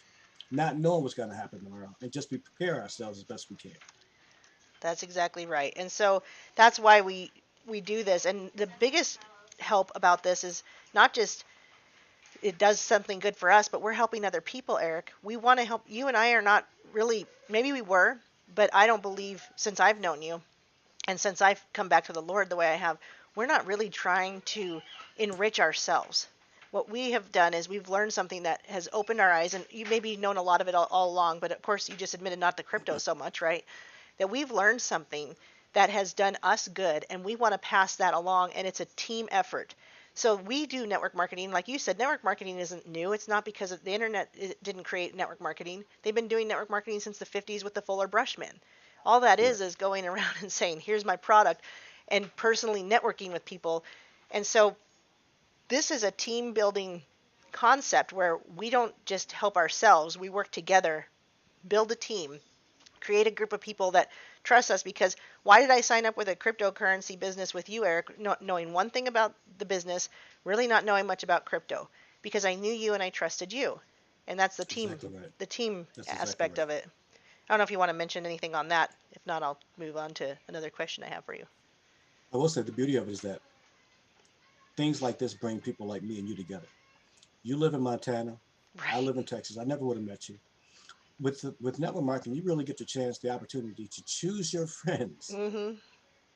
not knowing what's going to happen tomorrow, and just prepare ourselves as best we can. That's exactly right. And so that's why we do this. And the biggest help about this is not just it does something good for us, but we're helping other people, Eric. We want to help. You and I are not really, maybe we were, but I don't believe, since I've known you and since I've come back to the Lord the way I have, we're not really trying to enrich ourselves. What we have done is we've learned something that has opened our eyes, and you maybe known a lot of it all along, but of course you just admitted not the crypto so much, right? That we've learned something that has done us good, and we want to pass that along, and it's a team effort. So we do network marketing. Like you said, network marketing isn't new. It's not because the internet didn't create network marketing. They've been doing network marketing since the 50s with the Fuller Brushmen. All that Correct. is going around and saying, here's my product, and personally networking with people. And so this is a team building concept where we don't just help ourselves, we work together, build a team, create a group of people that trust us. Because why did I sign up with a cryptocurrency business with you, Eric, not knowing one thing about the business, really not knowing much about crypto? Because I knew you and I trusted you. And that's Exactly right. the team That's exactly aspect right. of it. I don't know if you want to mention anything on that. If not, I'll move on to another question I have for you. I will say the beauty of it is that things like this bring people like me and you together. You live in Montana. I Right. live in Texas. I never would have met you. With network marketing, you really get the chance, the opportunity to choose your friends, Mhm.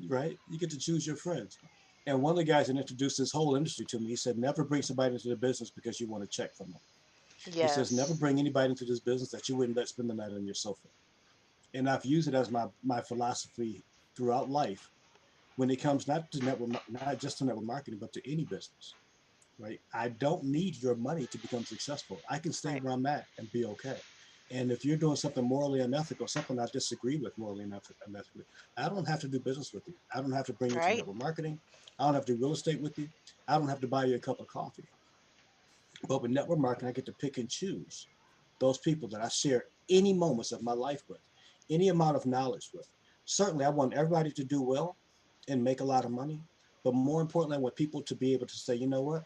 right? You get to choose your friends. And one of the guys that introduced this whole industry to me, he said, never bring somebody into the business because you want to check from them. He says, never Yes. bring anybody into this business that you wouldn't let spend the night on your sofa. And I've used it as my philosophy throughout life when it comes not just to network marketing, but to any business, right? I don't need your money to become successful. I can stay Right. where I'm at and be okay. And if you're doing something morally unethical, something I disagree with morally unethically, I don't have to do business with you. I don't have to bring you to Right. network marketing. I don't have to do real estate with you. I don't have to buy you a cup of coffee. But with network marketing, I get to pick and choose those people that I share any moments of my life with, any amount of knowledge with. Certainly, I want everybody to do well and make a lot of money. But more importantly, I want people to be able to say, you know what?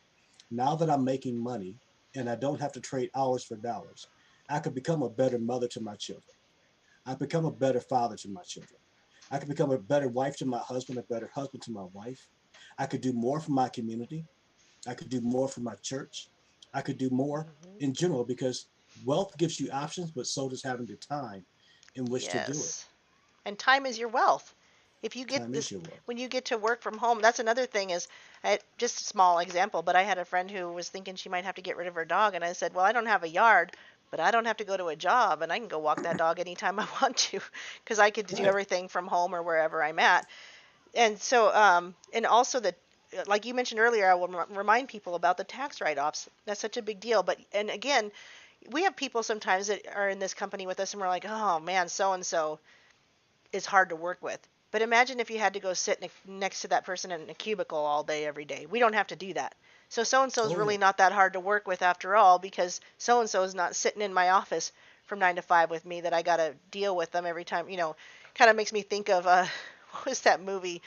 Now that I'm making money and I don't have to trade hours for dollars, I could become a better mother to my children. I become a better father to my children. I could become a better wife to my husband, a better husband to my wife. I could do more for my community. I could do more for my church. I could do more Mhm. in general because wealth gives you options, but so does having the time in which to do it. Yes. And time is your wealth. If you get Time is this, your wealth. when you get to work from home, that's another thing. Is just a small example, but I had a friend who was thinking she might have to get rid of her dog, and I said, well, I don't have a yard, but I don't have to go to a job, and I can go walk that dog anytime I want to, because I could do Right. everything from home or wherever I'm at. And so, and also the, like you mentioned earlier, I will remind people about the tax write-offs. That's such a big deal. But and again, we have people sometimes that are in this company with us, and we're like, oh man, so and so is hard to work with. But imagine if you had to go sit next to that person in a cubicle all day, every day. We don't have to do that. So and so is Oh, yeah. really not that hard to work with after all, because so and so is not sitting in my office from 9 to 5 with me that I got to deal with them every time. Kind of makes me think of what was that movie,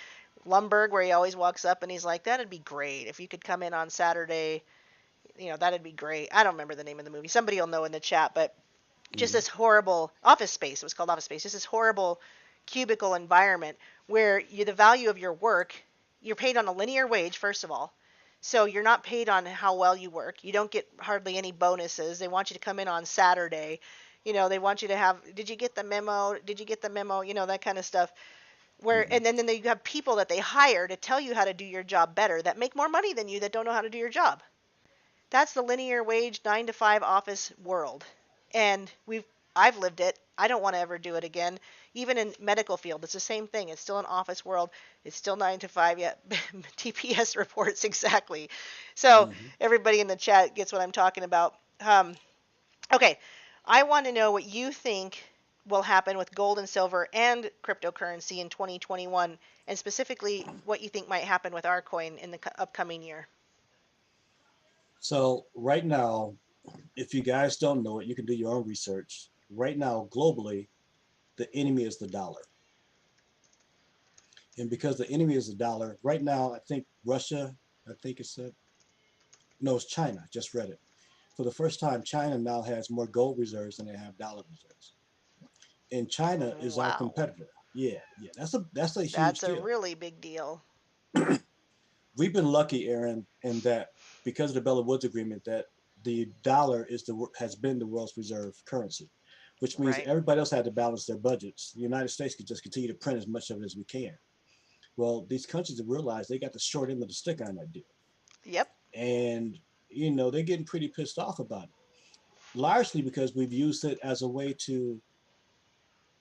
Lumberg, where he always walks up and he's like, "That'd be great if you could come in on Saturday. That'd be great." I don't remember the name of the movie. Somebody will know in the chat, but just Mm-hmm. this horrible office space. It was called office space. Just this horrible cubicle environment where the value of your work, you're paid on a linear wage, first of all. So you're not paid on how well you work. You don't get hardly any bonuses. They want you to come in on Saturday. They want you to have, did you get the memo? Did you get the memo? That kind of stuff. Where Mm-hmm. and then you have people that they hire to tell you how to do your job better that make more money than you that don't know how to do your job. That's the linear wage 9 to 5 office world. And I've lived it. I don't want to ever do it again. Even in medical field, it's the same thing. It's still an office world. It's still 9 to 5. Yeah, TPS reports exactly. So Mm-hmm. everybody in the chat gets what I'm talking about. Okay, I want to know what you think will happen with gold and silver and cryptocurrency in 2021, and specifically what you think might happen with our coin in the upcoming year. So, right now, if you guys don't know it, you can do your own research. Right now, globally, the enemy is the dollar. And because the enemy is the dollar, right now, I think Russia, I think it's, no, it's China, I just read it. For the first time, China now has more gold reserves than they have dollar reserves. And China is our Wow. competitor. Yeah, yeah, that's a huge That's a deal. really big deal. We've been lucky, Aaron, in that because of the Bella Woods Agreement, that the dollar has been the world's reserve currency, which means Right. everybody else had to balance their budgets. The United States could just continue to print as much of it as we can. Well, these countries have realized they got the short end of the stick on that deal, Yep. and they're getting pretty pissed off about it. Largely because we've used it as a way to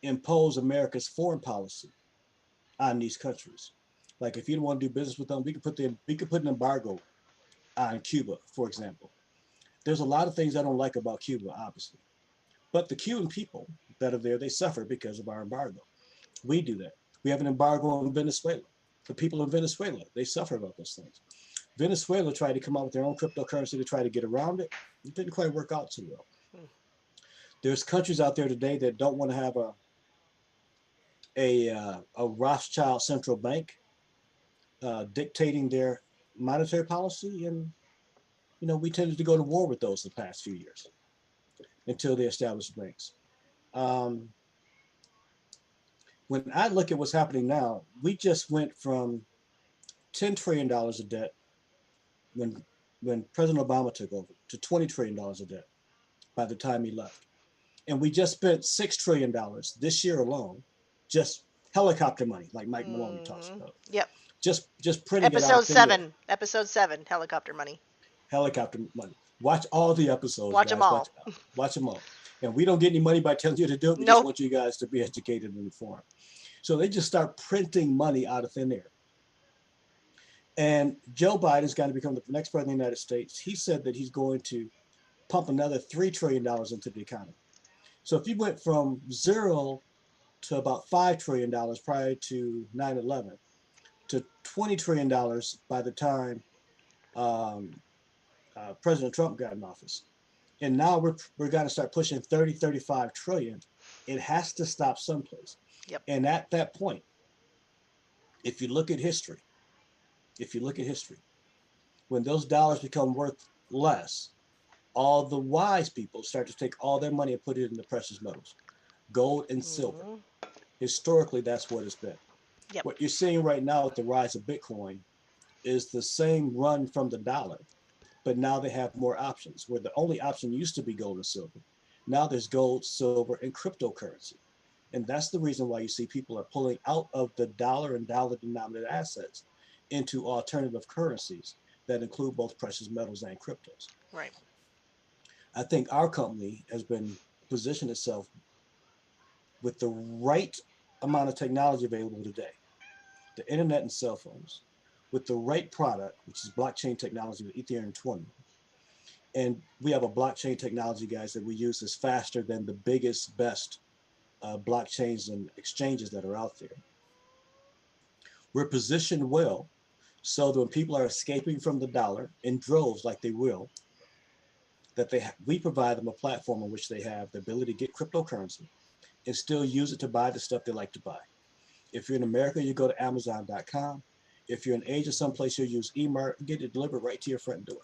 impose America's foreign policy on these countries. Like if you don't want to do business with them, we could put an embargo on Cuba, for example. There's a lot of things I don't like about Cuba, obviously, but the Cuban people that are there, they suffer because of our embargo. We do that. We have an embargo on Venezuela. The people in Venezuela, they suffer about those things. Venezuela tried to come out with their own cryptocurrency to try to get around it. It didn't quite work out too well. Hmm. There's countries out there today that don't want to have a Rothschild central bank dictating their monetary policy, and we tended to go to war with those the past few years until they established banks. Um, when I look at what's happening now, we just went from $10 trillion of debt when when President Obama took over to $20 trillion of debt by the time he left. And we just spent $6 trillion this year alone, just helicopter money, like Mike Maloney talks Hmm. about. Yep. Just printing it out Episode of thin air. 7. Episode 7. Helicopter money. Helicopter money. Watch all the episodes, Watch them guys. all. Watch them all. And we don't get any money by telling you to do it. We just Nope. want you guys to be educated and informed. So they just start printing money out of thin air. And Joe Biden's going to become the next president of the United States. He said that he's going to pump another $3 trillion into the economy. So if you went from zero to about $5 trillion prior to 9/11 to $20 trillion by the time um, President Trump got in office, and now we're going to start pushing 35 trillion. It has to stop someplace. Yep. And at that point, if you look at history, if you look at history, when those dollars become worth less, all the wise people start to take all their money and put it into precious metals, gold and silver. Hmm. Historically, that's what it's been. Yep. What you're seeing right now with the rise of Bitcoin is the same run from the dollar, but now they have more options. Where the only option used to be gold and silver, now there's gold, silver, and cryptocurrency. And that's the reason why you see people are pulling out of the dollar and dollar denominated assets into alternative currencies that include both precious metals and cryptos. Right. I think our company has been positioned itself with the right amount of technology available today, the internet and cell phones, with the right product, which is blockchain technology with Ethereum 20. And we have a blockchain technology, guys, that we use is faster than the biggest, best blockchains and exchanges that are out there. We're positioned well so that when people are escaping from the dollar in droves, like they will, that we provide them a platform on which they have the ability to get cryptocurrency and still use it to buy the stuff they like to buy. If you're in America, you go to Amazon.com. If you're in Asia, someplace you'll use eMart and get it delivered right to your front door.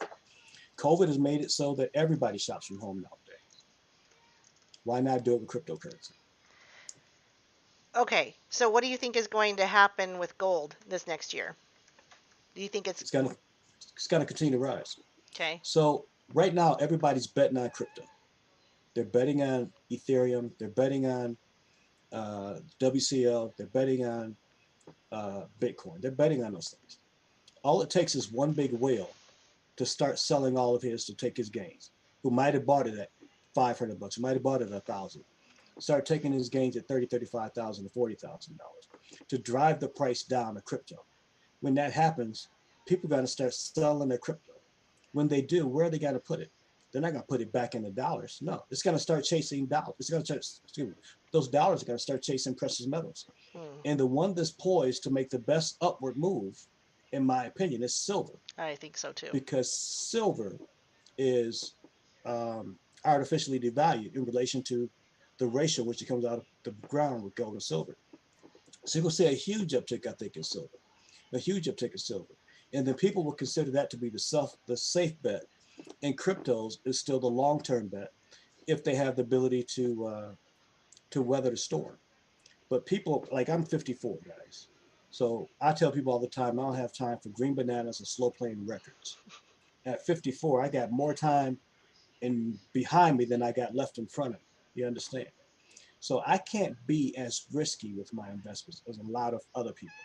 COVID has made it so that everybody shops from home nowadays. Why not do it with cryptocurrency? Okay. So what do you think is going to happen with gold this next year? Do you think it's It's gonna it's gonna continue to rise. okay? So right now, everybody's betting on crypto. They're betting on Ethereum. They're betting on WCL. They're betting on Bitcoin. They're betting on those things. All it takes is one big whale to start selling all of his to take his gains. Who might have bought it at 500 bucks? Who might have bought it at 1,000? Start taking his gains at 30, 35,000 to $40,000 to drive the price down of crypto. When that happens, people are going to start selling their crypto. When they do, where are they going to put it? They're not going to put it back into dollars. No, it's going to start chasing dollars. It's going to start, excuse me, those dollars are going to start chasing precious metals. Hmm. And the one that's poised to make the best upward move, in my opinion, is silver, I think so too. because silver is artificially devalued in relation to the ratio which it comes out of the ground with gold and silver. So you're going to see a huge uptick, I think, in silver, a huge uptick in silver. And then people will consider that to be the safe bet. And cryptos is still the long term bet if they have the ability to weather the storm. But people like I'm 54, guys. So I tell people all the time I don't have time for green bananas and slow playing records. At 54, I got more time in behind me than I got left in front of me. You understand? So I can't be as risky with my investments as a lot of other people,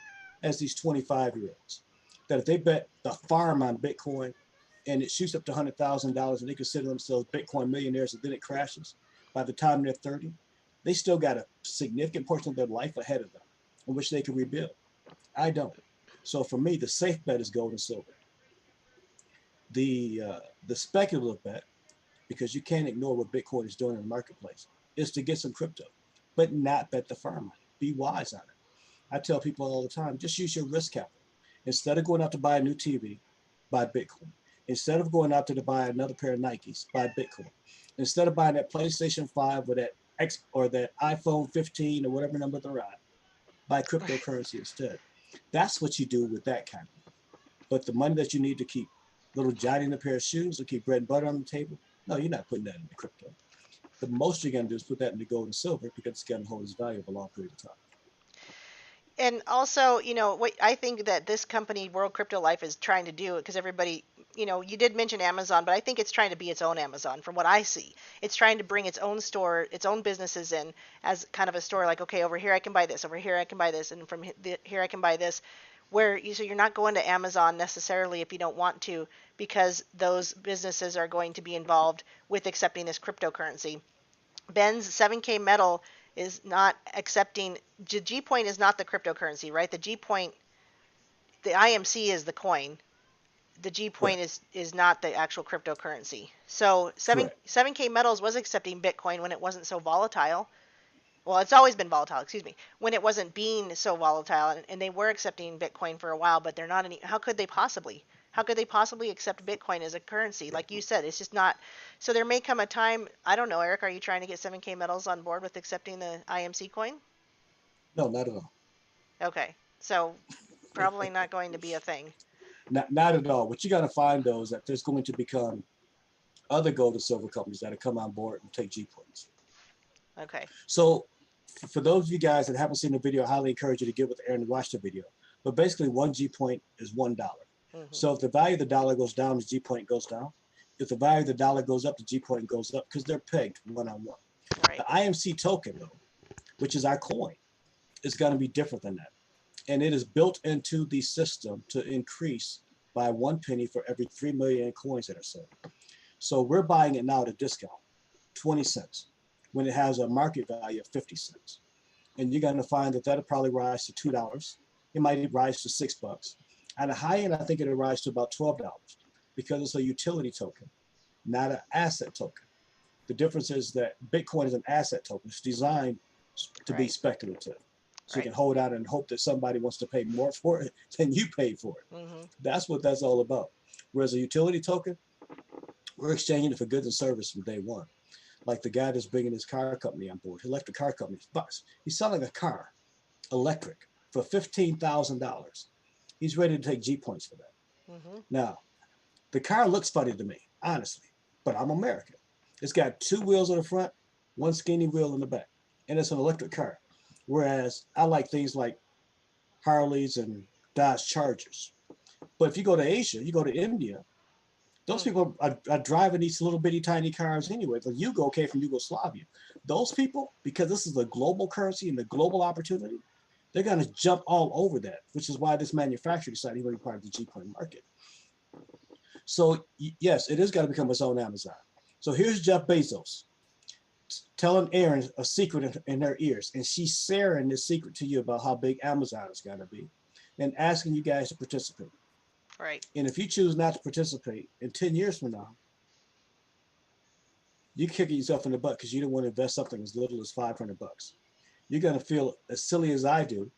as these 25-year-olds. That if they bet the farm on Bitcoin and it shoots up to $100,000 and they consider themselves Bitcoin millionaires and then it crashes, by the time they're 30, they still got a significant portion of their life ahead of them in which they can rebuild. I don't. So for me, the safe bet is gold and silver. The speculative bet, because you can't ignore what Bitcoin is doing in the marketplace, is to get some crypto, but not bet the farm on it. Be wise on it. I tell people all the time, just use your risk capital. Instead of going out to buy a new TV, buy Bitcoin. Instead of going out to buy another pair of Nikes, buy Bitcoin. Instead of buying that PlayStation 5 or that X or that iPhone 15 or whatever number they're on, buy cryptocurrency instead. That's what you do with that kind of money. But the money that you need to keep little Johnny in a pair of shoes or keep bread and butter on the table, no, you're not putting that into crypto. The most you're going to do is put that into gold and silver because it's going to hold its value for a long period of time. And also, what I think that this company, World Crypto Life, is trying to do, because everybody, you did mention Amazon, but I think it's trying to be its own Amazon from what I see. It's trying to bring its own store, its own businesses in as kind of a store like, okay, over here I can buy this, over here I can buy this, and from here I can buy this. So you're not going to Amazon necessarily if you don't want to, because those businesses are going to be involved with accepting this cryptocurrency. Ben's 7K metal is not accepting. G point is not the cryptocurrency, right? The G point, the IMC is the coin. The G point Correct. is not the actual cryptocurrency. So Correct. 7K Metals was accepting Bitcoin when it wasn't so volatile. Well, it's always been volatile, excuse me. When it wasn't being so volatile, and they were accepting Bitcoin for a while, but they're not any. How could they possibly? How could they possibly accept Bitcoin as a currency? Like you said, it's just not. So there may come a time. I don't know, Eric. Are you trying to get 7K Metals on board with accepting the IMC coin? No, not at all. Okay, so probably not going to be a thing. Not at all. What you got to find though is that there's going to become other gold and silver companies that come on board and take G points. Okay. So for those of you guys that haven't seen the video, I highly encourage you to get with Erin and watch the video. But basically, one G point is $1. Hmm. So if the value of the dollar goes down, the G point goes down. If the value of the dollar goes up, the G point goes up because they're pegged one on one. Right. The IMC token, though, which is our coin, is going to be different than that. And it is built into the system to increase by 1 penny for every 3 million coins that are sold. So we're buying it now at a discount, 20 cents, when it has a market value of 50 cents. And you're going to find that that'll probably rise to $2. It might rise to $6. At a high end, I think it'll rise to about $12 because it's a utility token, not an asset token. The difference is that Bitcoin is an asset token. It's designed to be Right. speculative. So you Right. can hold out and hope that somebody wants to pay more for it than you paid for it. Hmm. That's what that's all about. Whereas a utility token, we're exchanging it for goods and service from day one. Like the guy that's bringing his car company on board, electric car company, he's selling a car, electric, for $15,000. He's ready to take G points for that. Hmm. Now, the car looks funny to me, honestly, but I'm American. It's got two wheels on the front, one skinny wheel in the back, and it's an electric car. Whereas I like things like Harleys and Dodge Chargers. But if you go to Asia, you go to India, those Hmm. people are driving these little bitty tiny cars anyway. The Yugo came from Yugoslavia. Those people, because this is a global currency and the global opportunity, they're going to jump all over that, which is why this manufacturer decided he would be part of the G coin market. So yes, it is going to become its own Amazon. So here's Jeff Bezos telling Erin a secret in her ears, and she's sharing this secret to you about how big Amazon is going to be, and asking you guys to participate. Right. And if you choose not to participate, in 10 years from now, you're kicking yourself in the butt because you don't want to invest something as little as $500. You're going to feel as silly as I do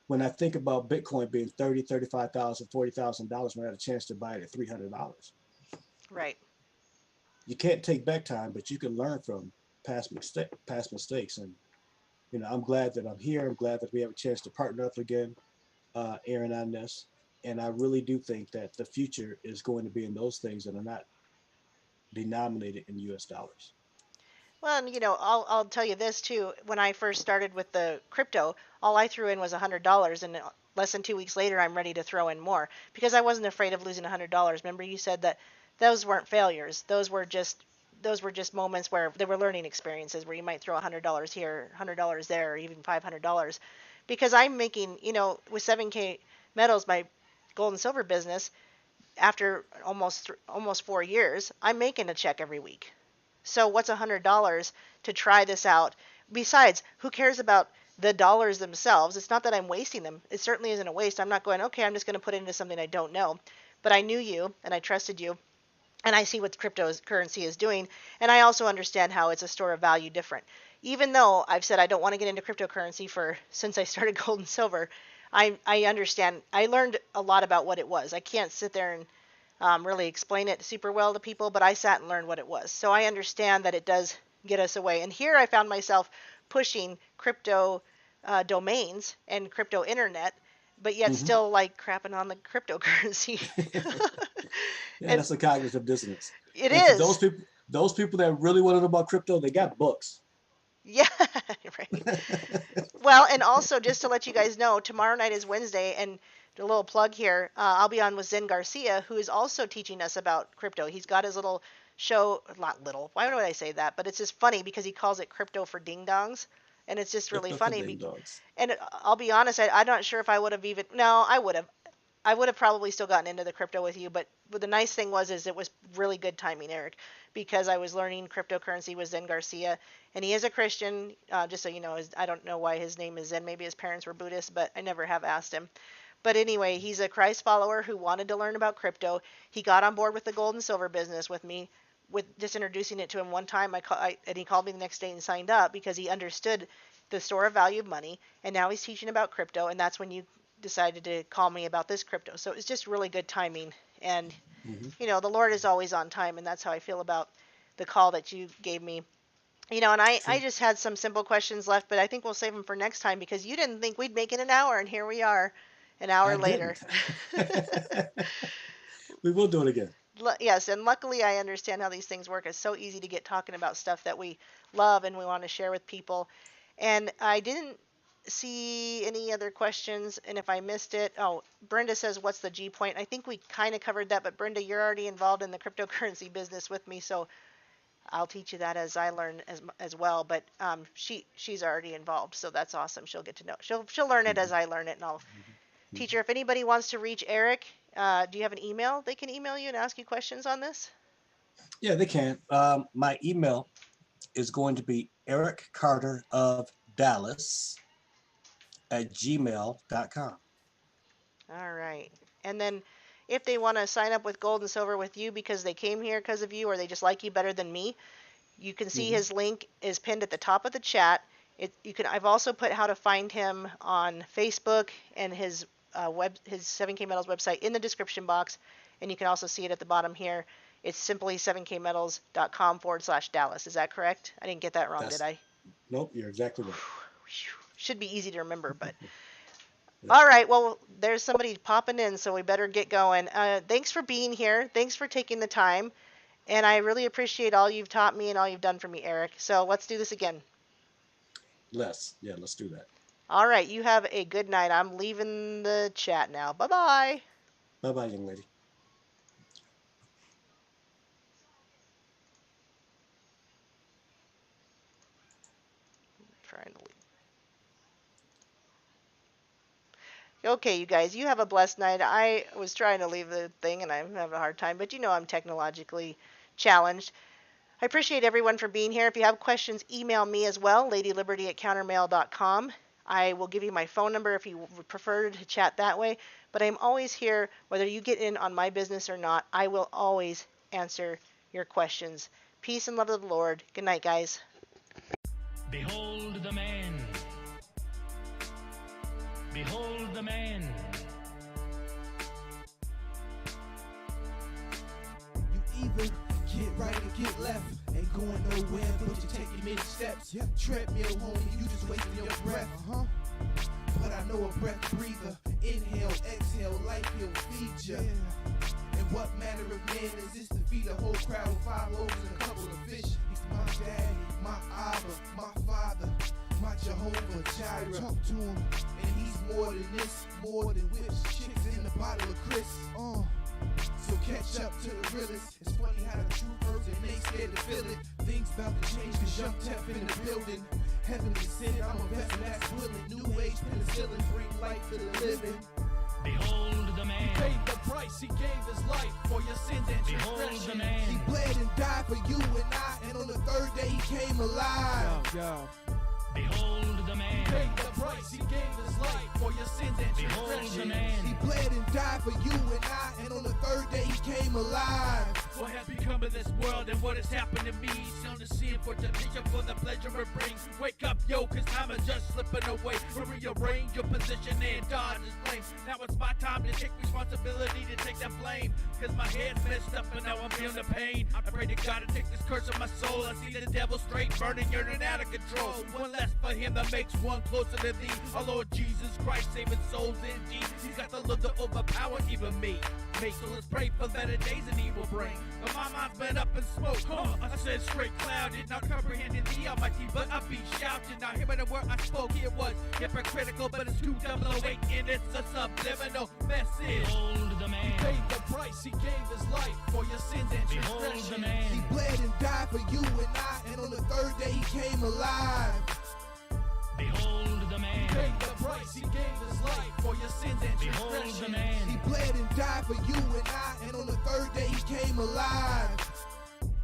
when I think about Bitcoin being 30, 35,000, $40,000 when I had a chance to buy it at $300. Right. You can't take back time, but you can learn from past mistakes. And I'm glad that I'm here. I'm glad that we have a chance to partner up again, Erin, on this. And I really do think that the future is going to be in those things that are not denominated in U.S. dollars. Well, and I'll tell you this too. When I first started with the crypto, all I threw in was $100, and less than 2 weeks later, I'm ready to throw in more because I wasn't afraid of losing $100. Remember, you said that those weren't failures; those were just moments where they were learning experiences where you might throw $100 here, $100 there, or even $500. Because I'm making, with 7K metals, my gold and silver business, after almost 4 years, I'm making a check every week. So what's $100 to try this out? Besides, who cares about the dollars themselves? It's not that I'm wasting them. It certainly isn't a waste. I'm not going, okay, I'm just going to put it into something I don't know. But I knew you and I trusted you, and I see what cryptocurrency is doing, and I also understand how it's a store of value different. Even though I've said I don't want to get into cryptocurrency for since I started gold and silver, I understand. I learned a lot about what it was. I can't sit there and really explain it super well to people, but I sat and learned what it was. So I understand that it does get us away. And here I found myself pushing crypto domains and crypto internet, but yet Mm-hmm. still like crapping on the cryptocurrency. Yeah, And that's a cognitive dissonance. it And for is. those people that really want to know about crypto, they got books. Yeah, right. Well, and also just to let you guys know, tomorrow night is Wednesday, and a little plug here. I'll be on with Zen Garcia, who is also teaching us about crypto. He's got his little show, not little. Why would I say that? But it's just funny because he calls it crypto for ding dongs, and it's just really Crypto for funny. ding dogs. And I'll be honest, I'm not sure if I would have even. No, I would have. I would have probably still gotten into the crypto with you, but the nice thing was is it was really good timing, Eric, because I was learning cryptocurrency with Zen Garcia, and he is a Christian. Just so you know, I don't know why his name is Zen. Maybe his parents were Buddhist, but I never have asked him. But anyway, he's a Christ follower who wanted to learn about crypto. He got on board with the gold and silver business with me, with just introducing it to him one time. And he called me the next day and signed up because he understood the store of value of money. And now he's teaching about crypto, and that's when you decided to call me about this crypto. So it's just really good timing. And Hmm. the Lord is always on time, and that's how I feel about the call that you gave me. And I True. just had some simple questions left, but I think we'll save them for next time because you didn't think we'd make it an hour, and here we are, an hour I later. didn't. We will do it again. Yes, and luckily I understand how these things work. It's so easy to get talking about stuff that we love and we want to share with people. And I didn't see any other questions, and if I missed it, oh, Brenda says, "What's the G point?" I think we kind of covered that, but Brenda, you're already involved in the cryptocurrency business with me, so I'll teach you that as I learn as well. But she's already involved, so that's awesome. She'll get to know. She'll learn it as Hmm. I learn it, and I'll Hmm. teach her. If anybody wants to reach Eric, do you have an email? They can email you and ask you questions on this. Yeah, they can. My email is going to be Eric Carter of Dallas at gmail.com. All right. And then if they want to sign up with Gold and Silver with you because they came here because of you or they just like you better than me, you can see Hmm. his link is pinned at the top of the chat. I've also put how to find him on Facebook and his 7K Metals website in the description box, and you can also see it at the bottom here. It's simply 7kmetals.com/Dallas. Is that correct? I didn't get that wrong, did That's I? Nope, you're exactly right. Should be easy to remember, but Yep. all right. Well, there's somebody popping in, so we better get going. Thanks for being here. Thanks for taking the time. And I really appreciate all you've taught me and all you've done for me, Eric. So let's do this again. Let's do that. All right. You have a good night. I'm leaving the chat now. Bye bye. Bye bye, young lady. Trying to leave. Okay, you guys, you have a blessed night. I was trying to leave the thing and I'm having a hard time, but I'm technologically challenged. I appreciate everyone for being here. If you have questions, email me as well, ladyliberty@countermail.com. I will give you my phone number if you would prefer to chat that way. But I'm always here, whether you get in on my business or not. I will always answer your questions. Peace and love of the Lord. Good night, guys. Behold the man. Behold the man. You either get right or get left. Ain't going nowhere, but you taking many steps. Treadmill, homie, you just wasting your breath. But I know a breath breather. Inhale, exhale, life he'll feed ya. And what manner of man is this to feed a whole crowd with 5 loaves and a couple of fish? He's my daddy, my Abba, my father, my Jehovah Jireh. Talk to him, and he's more than this, more than whips, chicks in a bottle of Chris. So catch up to the realest. It's funny how the truth hurts and they scared to feel it. Things about to change cause young Tef in the building. Heaven descended, I'm a vessel that's willing. New age penicillin, bring life to the living. Behold the man. He paid the price, he gave his life for your sins and Behold transgressions. the man. He bled and died for you and I, and on the 3rd day he came alive. Behold the man. He paid the price, he gave his life for your sins and Behold the transgressions. man. He bled and died for you and I, and on the 3rd day he came alive. What has become of this world and what has happened to me? Shown the sin for temptation for the pleasure it brings. Wake up, yo, cause time is just slipping away. Rearrange your position and dodge his flame. Now it's my time to take responsibility to take that blame. Cause my head's messed up and now I'm feeling the pain. I pray to God to take this curse of my soul. I see the devil straight burning, yearning out of control. One less for him that makes one closer to thee. Our Lord Jesus Christ saving souls indeed. He's got the love to overpower even me. So let's pray for better days and he will bring. But my mind's been up in smoke, I said straight clouded, not comprehending the almighty, but I be shouting. Now hearing the word I spoke, it was hypocritical, but it's 2008 and it's a subliminal message. Behold the man. He paid the price, he gave his life for your sins and Behold the transgressions. man. He bled and died for you and I, and on the third day he came alive. Behold the man. He paid the price, he gave his life for your sins and Behold the transgressions. man. He bled and died for you and I, and on the third day he came alive.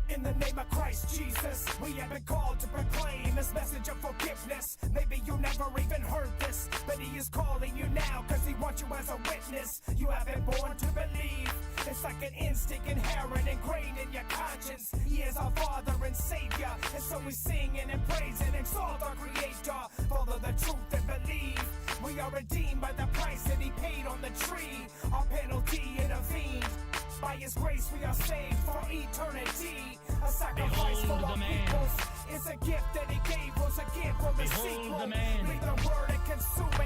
In the name of Christ Jesus, we have been called to proclaim this message of forgiveness. Maybe you never even heard this, but he is calling you now because he wants you as a witness. You have been born to believe. It's like an instinct inherent, ingrained in your conscience. He is our Father and Savior, and so we sing and praise and exalt our Creator. Follow the truth and believe. We are redeemed by the price that he paid on the tree. Our penalty intervened. By his grace we are saved for eternity. A sacrifice for Behold the our man. peoples. It's a gift that he gave us, a gift for the Behold sequel. the man. Read the word and consume it.